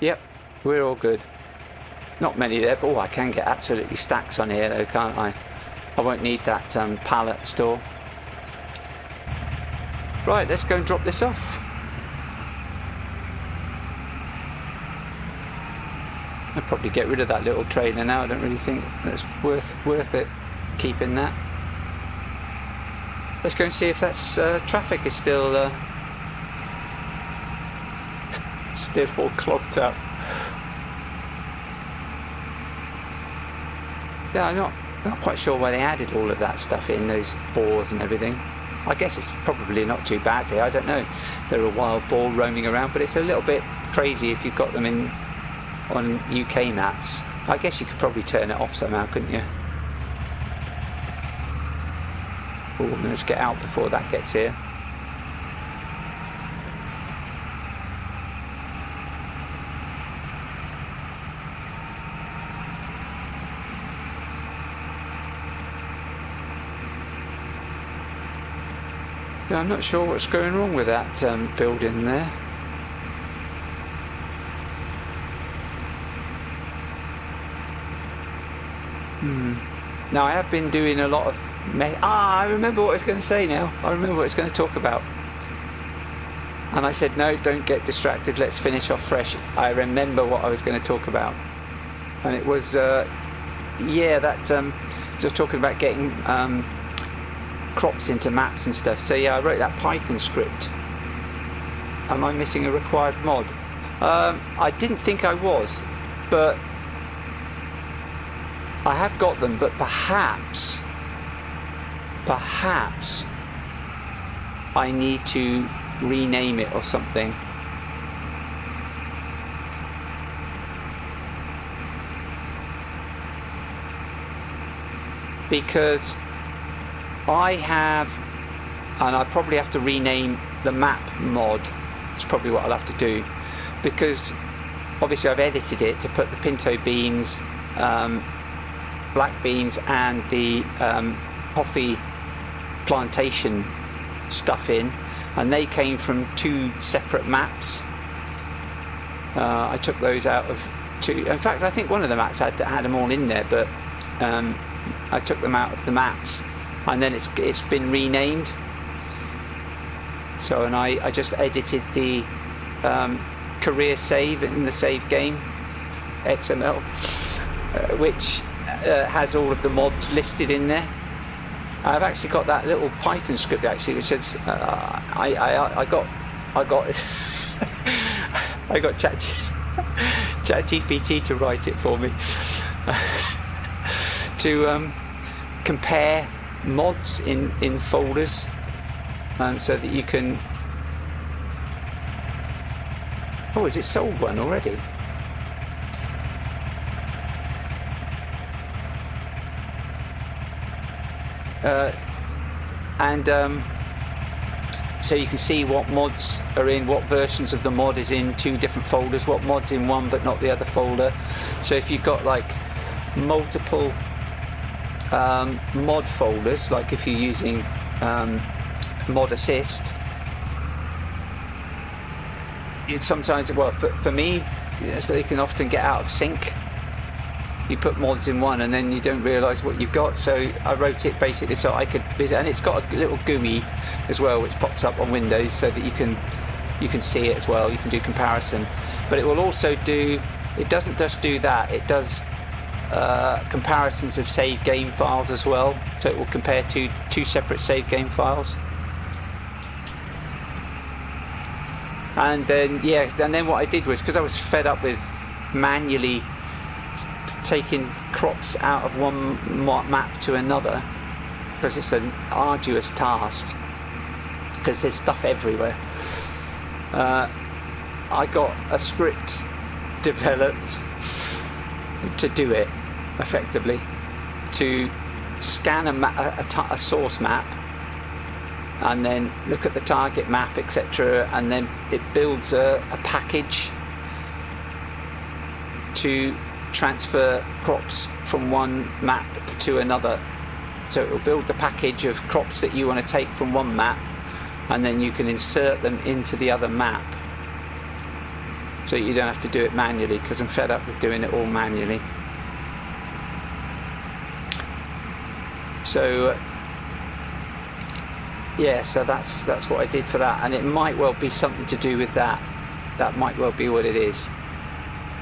Yep, we're all good. Not many there, but oh, I can get absolutely stacks on here though, can't I? I won't need that pallet store. Right, let's go and drop this off. I'll probably get rid of that little trailer now. I don't really think that's worth it keeping that. Let's go and see if that's traffic is still all clogged up. Yeah, I'm not quite sure why they added all of that stuff in, those boars and everything. I guess it's probably not too bad for you. I don't know if they're a wild boar roaming around, but it's a little bit crazy if you've got them on UK maps. I guess you could probably turn it off somehow, couldn't you? Oh, let's get out before that gets here. Yeah, I'm not sure what's going wrong with that building there. Now I have been doing a lot of I remember what I was going to say now. I remember what I was going to talk about. And I said, no, don't get distracted, let's finish off fresh. I remember what I was going to talk about. And it was, yeah, that, so I was talking about getting crops into maps and stuff. So yeah, I wrote that Python script. Am I missing a required mod? I didn't think I was, but I have got them, but perhaps I need to rename it or something. Because I have, and I probably have to rename the map mod. It's probably what I'll have to do, because obviously I've edited it to put the pinto beans, black beans and the coffee plantation stuff in, and they came from 2 separate maps. I took those out of 2. In fact, I think one of the maps had them all in there, but I took them out of the maps, and then it's been renamed. So, and I just edited the career save in the save game XML, which has all of the mods listed in there. I've actually got that little Python script actually, which says I got I got ChatGPT to write it for me to compare mods in folders, so that you can. Oh, is it sold one already? So you can see what mods are in, what versions of the mod is in 2 different folders, what mod's in one but not the other folder. So if you've got like multiple mod folders, like if you're using mod assist, it's sometimes, well, for me, so they can often get out of sync. You put mods in one and then you don't realise what you've got. So I wrote it basically so I could visit, and it's got a little GUI as well, which pops up on Windows so that you can see it as well. You can do comparison, but it will also do. It doesn't just do that. It does comparisons of save game files as well. So it will compare two separate save game files. And then what I did was, because I was fed up with manually taking crops out of one map to another, because it's an arduous task, because there's stuff everywhere. I got a script developed to do it effectively, to scan a source map and then look at the target map, etc., and then it builds a package to transfer crops from one map to another. So it will build the package of crops that you want to take from one map, and then you can insert them into the other map, so you don't have to do it manually, because I'm fed up with doing it all manually. So yeah, so that's what I did for that, and it might well be something to do with that. That might well be what it is,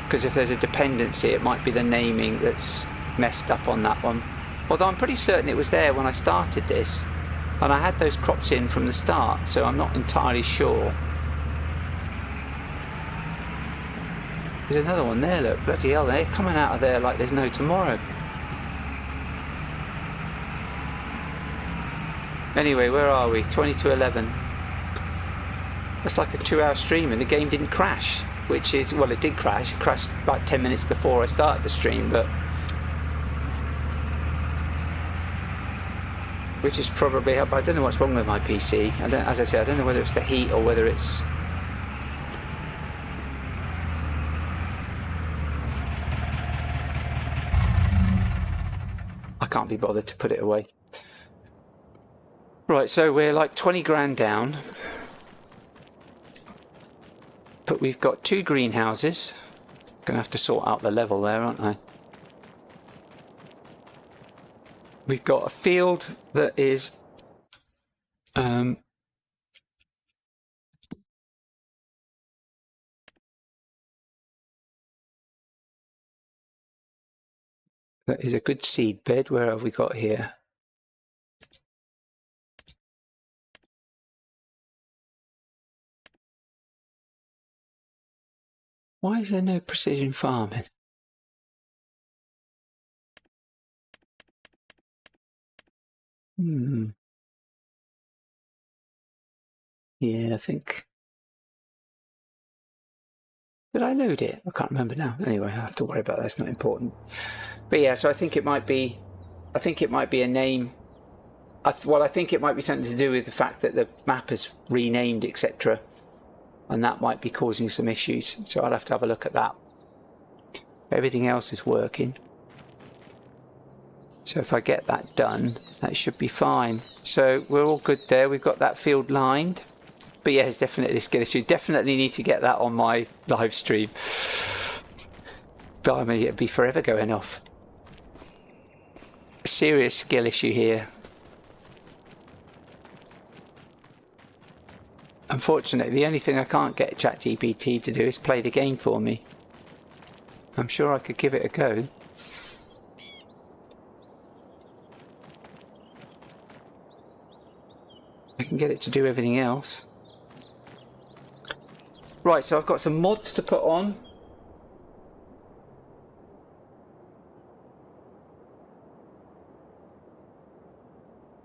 because if there's a dependency, it might be the naming that's messed up on that one. Although I'm pretty certain it was there when I started this, and I had those crops in from the start, so I'm not entirely sure. There's another one there, look, bloody hell, they're coming out of there like there's no tomorrow. Anyway, where are we? 20 to 11. That's like a 2-hour stream and the game didn't crash, which is, well, it did crash. It crashed about 10 minutes before I started the stream, but which is probably, I don't know what's wrong with my PC. As I said, I don't know whether it's the heat or whether it's I can't be bothered to put it away. Right, so we're like 20 grand down, but we've got 2 greenhouses. Gonna have to sort out the level there, aren't I? We've got a field that is that is a good seed bed. Where have we got here? Why is there no precision farming? Yeah, I think. Did I load it? I can't remember now. Anyway, I have to worry about that. It's not important. But yeah, so I think it might be. I think it might be a name. Well, I think it might be something to do with the fact that the map is renamed, etc., and that might be causing some issues. So I'll have to have a look at that. Everything else is working. So if I get that done, that should be fine. So we're all good there. We've got that field lined. But yeah, it's definitely a skill issue. Definitely need to get that on my live stream. But I mean, it'd be forever going off. Serious skill issue here. Unfortunately, the only thing I can't get ChatGPT to do is play the game for me. I'm sure I could give it a go. I can get it to do everything else. Right, so I've got some mods to put on.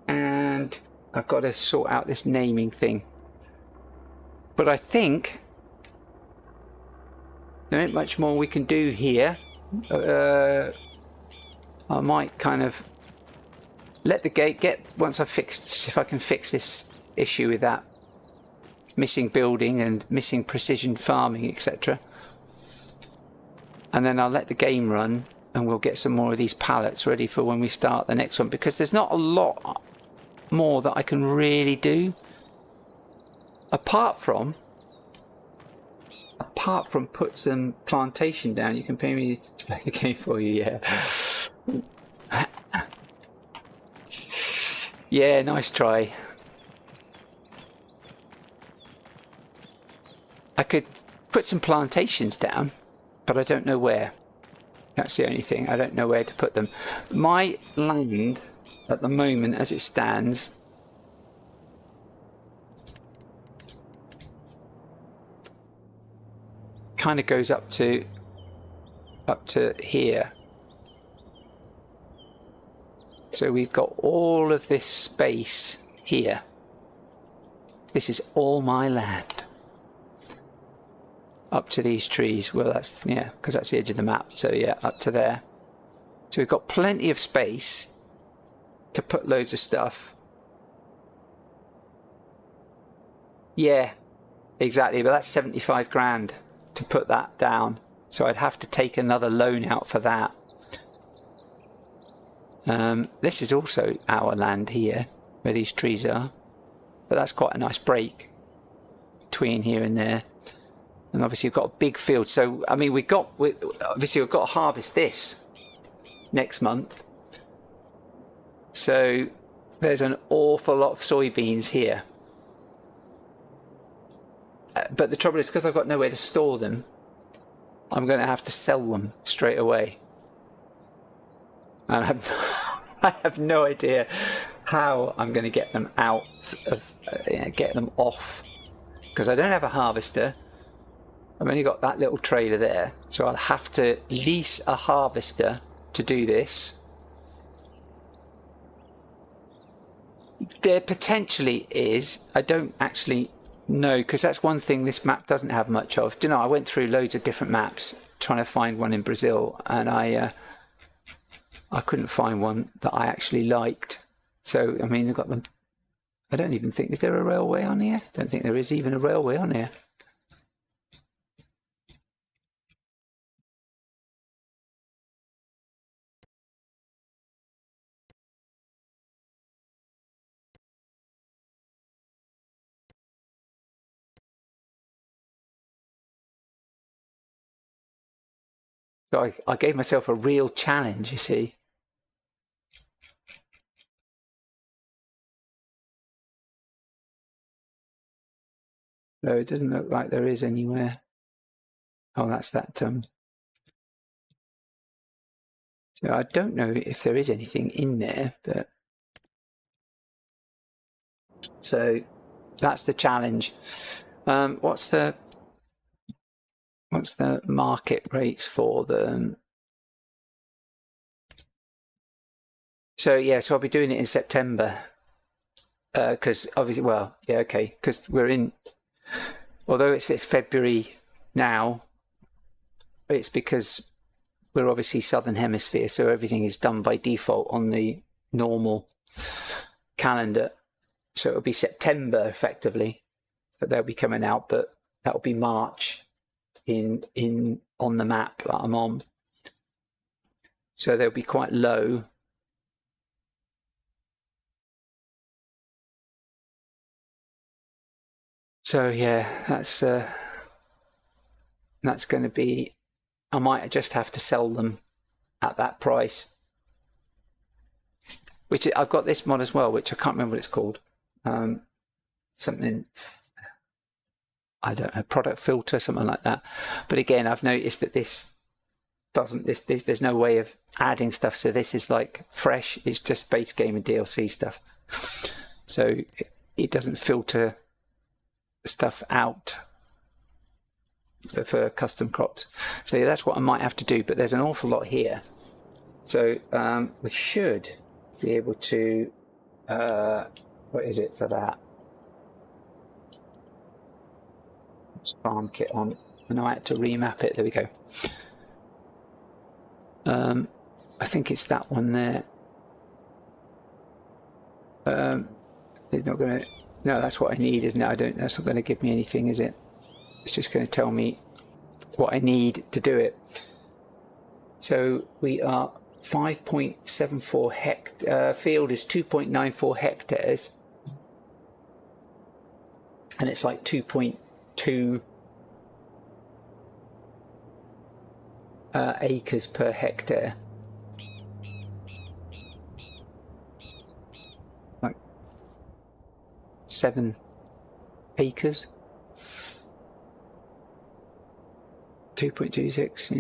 And I've got to sort out this naming thing. But I think there ain't much more we can do here. I might kind of let the gate get, once I've fixed, if I can fix this issue with that missing building and missing precision farming, etc. And then I'll let the game run and we'll get some more of these pallets ready for when we start the next one, because there's not a lot more that I can really do apart from put some plantation down. You can pay me to play the game for you. Yeah. Yeah, nice try. I could put some plantations down, but I don't know where. That's the only thing. I don't know where to put them. My land at the moment, as it stands, kind of goes up to here. So we've got all of this space here. This is all my land. Up to these trees. Well, that's, yeah, because that's the edge of the map. So yeah, up to there. So we've got plenty of space to put loads of stuff. Yeah, exactly. But that's 75 grand to put that down. So I'd have to take another loan out for that. This is also our land here, where these trees are. But that's quite a nice break between here and there. And obviously we've got a big field. So, I mean, obviously we've got to harvest this next month. So there's an awful lot of soybeans here. But the trouble is, because I've got nowhere to store them, I'm going to have to sell them straight away. And I have no idea how I'm going to get them out of, get them off. Because I don't have a harvester. I've only got that little trailer there. So I'll have to lease a harvester to do this. There potentially is. I don't actually know, because that's one thing this map doesn't have much of. Do you know, I went through loads of different maps trying to find one in Brazil, and I couldn't find one that I actually liked. So, I mean, they've got them. I don't even think, is there a railway on here? I don't think there is even a railway on here. So I gave myself a real challenge, you see. So it doesn't look like there is anywhere. Oh, that's that. So I don't know if there is anything in there, but so that's the challenge. What's the market rates for them? So yeah, so I'll be doing it in September. because obviously, well, yeah, okay, because we're in, although it's February now, it's because we're obviously Southern Hemisphere, so everything is done by default on the normal calendar. So it'll be September effectively that they'll be coming out, but that'll be March in on the map that I'm on. So they'll be quite low. So yeah, that's going to be, I might just have to sell them at that price. Which I've got this mod as well, which I can't remember what it's called. Something, I don't know, product filter, something like that. But again, I've noticed that this doesn't, there's no way of adding stuff. So this is like fresh. It's just base game and DLC stuff. So it doesn't filter stuff out for custom crops. So yeah, that's what I might have to do. But there's an awful lot here. So we should be able to, what is it for that? Farm kit on, and I had to remap it. There we go. I think it's that one there. It's not going to. No, that's what I need, isn't it? I don't. That's not going to give me anything, is it? It's just going to tell me what I need to do it. So we are 5.74 hectares. Field is 2.94 hectares, and it's like 2.2 acres per hectare. Like 7 acres. 2.26.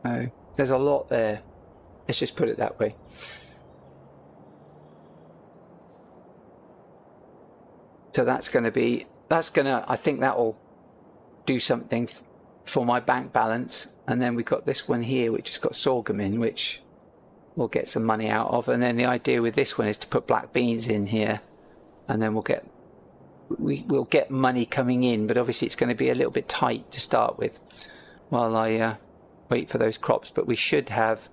Oh, there's a lot there. Let's just put it that way. So that's going to be, I think that'll do something for my bank balance. And then we've got this one here, which has got sorghum in, which we'll get some money out of. And then the idea with this one is to put black beans in here, and then we'll get money coming in, but obviously it's going to be a little bit tight to start with while I wait for those crops. But we should have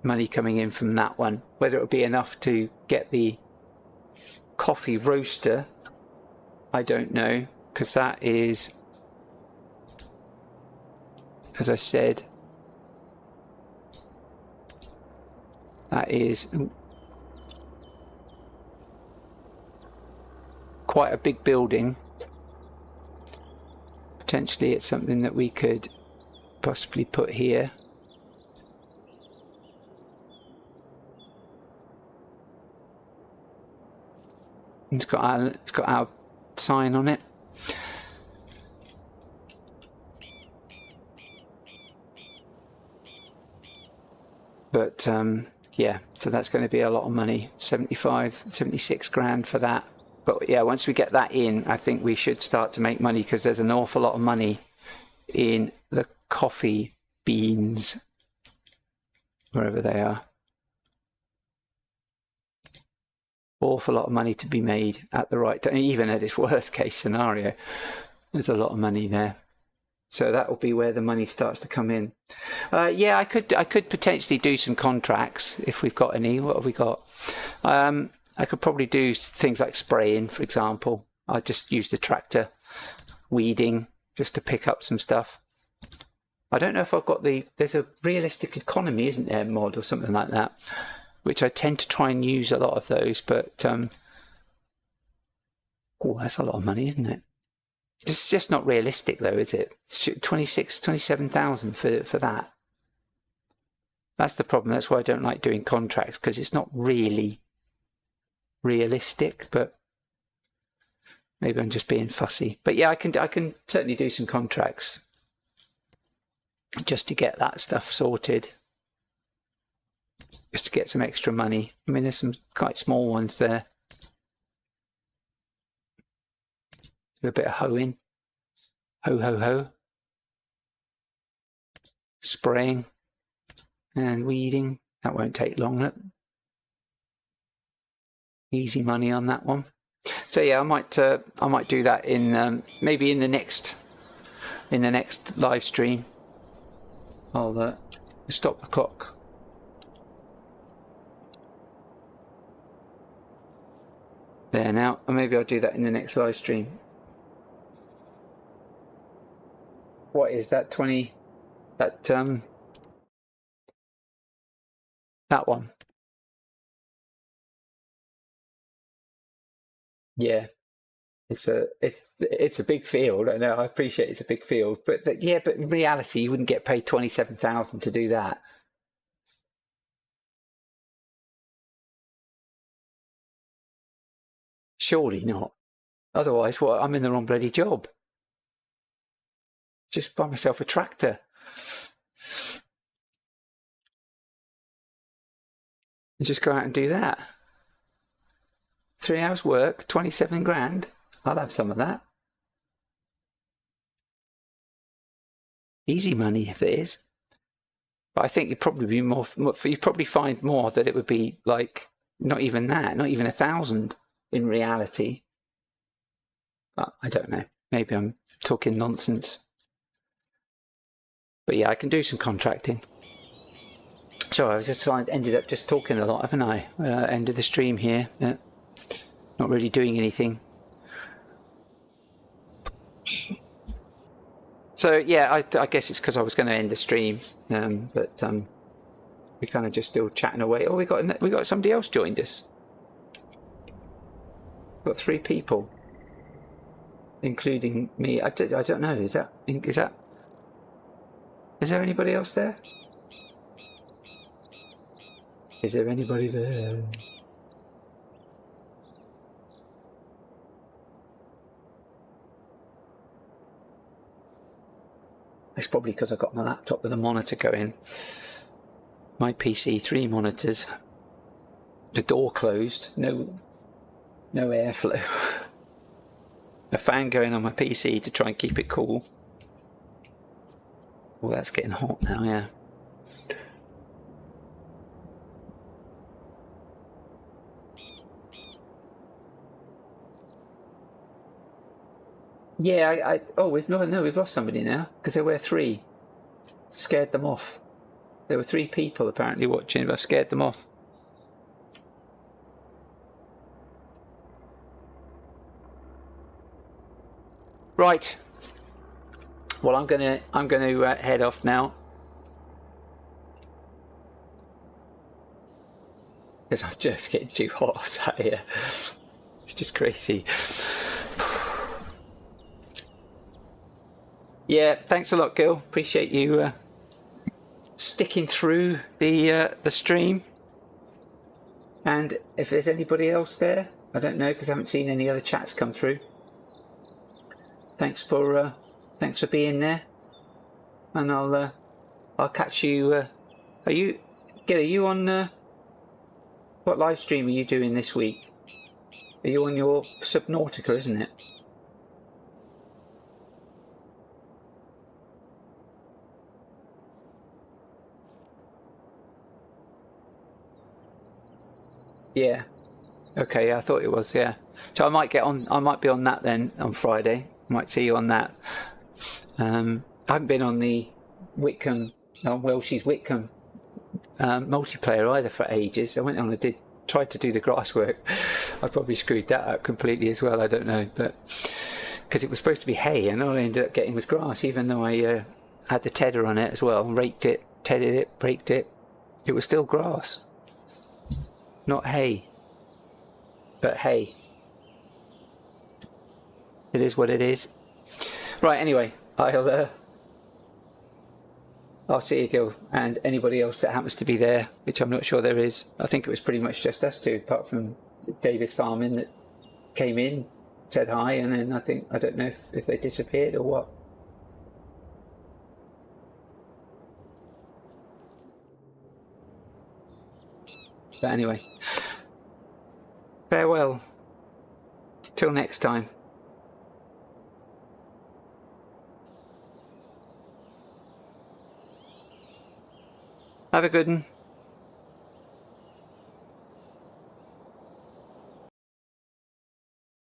money coming in from that one. Whether it'll be enough to get the coffee roaster, I don't know, because that is, as I said, that is quite a big building. Potentially it's something that we could possibly put here. It's got our sign on it. But yeah, so that's going to be a lot of money. 76 grand for that. But yeah, once we get that in, I think we should start to make money, because there's an awful lot of money in the coffee beans, wherever they are. Awful lot of money to be made at the right time, even at its worst case scenario. There's a lot of money there. So that will be where the money starts to come in. Yeah, I could potentially do some contracts if we've got any. What have we got? I could probably do things like spraying, for example. I just use the tractor, weeding, just to pick up some stuff. I don't know if I've got there's a realistic economy, isn't there, mod or something like that, which I tend to try and use a lot of those, but oh, that's a lot of money, isn't it? It's just not realistic though, is it? 27,000 for that. That's the problem. That's why I don't like doing contracts, because it's not really realistic, but maybe I'm just being fussy. But yeah, I can certainly do some contracts just to get that stuff sorted, just to get some extra money. I mean, there's some quite small ones there. Do a bit of hoeing. Ho, ho, ho. spraying and weeding. That won't take long. Look. Easy money on that one. So yeah, I might do that in maybe in the next live stream. I'll stop the clock. There now, and maybe I'll do that in the next live stream. What is that? 20? That that one. Yeah, it's a big field. I know. I appreciate it's a big field, but yeah, but in reality, you wouldn't get paid 27,000 to do that. Surely not. Otherwise, what? I'm in the wrong bloody job. Just buy myself a tractor. And just go out and do that. 3 hours work, 27 grand. I'll have some of that. Easy money if it is. But I think you'd probably be more. You'd probably find more that it would be like not even that, not even 1,000 in reality. But I don't know. Maybe I'm talking nonsense. But yeah, I can do some contracting. So I ended up just talking a lot, haven't I? End of the stream here. Not really doing anything. So yeah, I guess it's because I was going to end the stream, but we kind of just still chatting away. Oh, we got somebody else joined us. Got 3 people, including me. I don't know. Is there anybody else there? Is there anybody there? It's probably because I got my laptop with a monitor going. My PC, 3 monitors. The door closed. No airflow. A fan going on my PC to try and keep it cool. Well, that's getting hot now, yeah. Yeah, we've lost somebody now because there were 3. Scared them off. There were 3 people apparently watching, but I've scared them off. Right. Well, I'm gonna head off now because I'm just getting too hot out here. It's just crazy. Yeah, thanks a lot, Gil. Appreciate you sticking through the stream. And if there's anybody else there, I don't know because I haven't seen any other chats come through. Thanks for being there, and I'll catch you. Are you on? What live stream are you doing this week? Are you on your Subnautica, isn't it? Yeah. Okay. Yeah, I thought it was. Yeah. So I might be on that then on Friday. Might see you on that. I haven't been on the Whitcomb, Welsh's Whitcomb multiplayer either for ages. I went on and tried to do the grass work. I probably screwed that up completely as well. I don't know, but because it was supposed to be hay, and all I ended up getting was grass, even though I had the tedder on it as well, raked it, tedded it, raked it. It was still grass, not hay, but hay. It is what it is. Right, anyway, I'll see you, Gil, and anybody else that happens to be there, which I'm not sure there is. I think it was pretty much just us 2, apart from Davis Farming that came in, said hi, and then I don't know if they disappeared or what. But anyway, farewell. Till next time. Have a good one.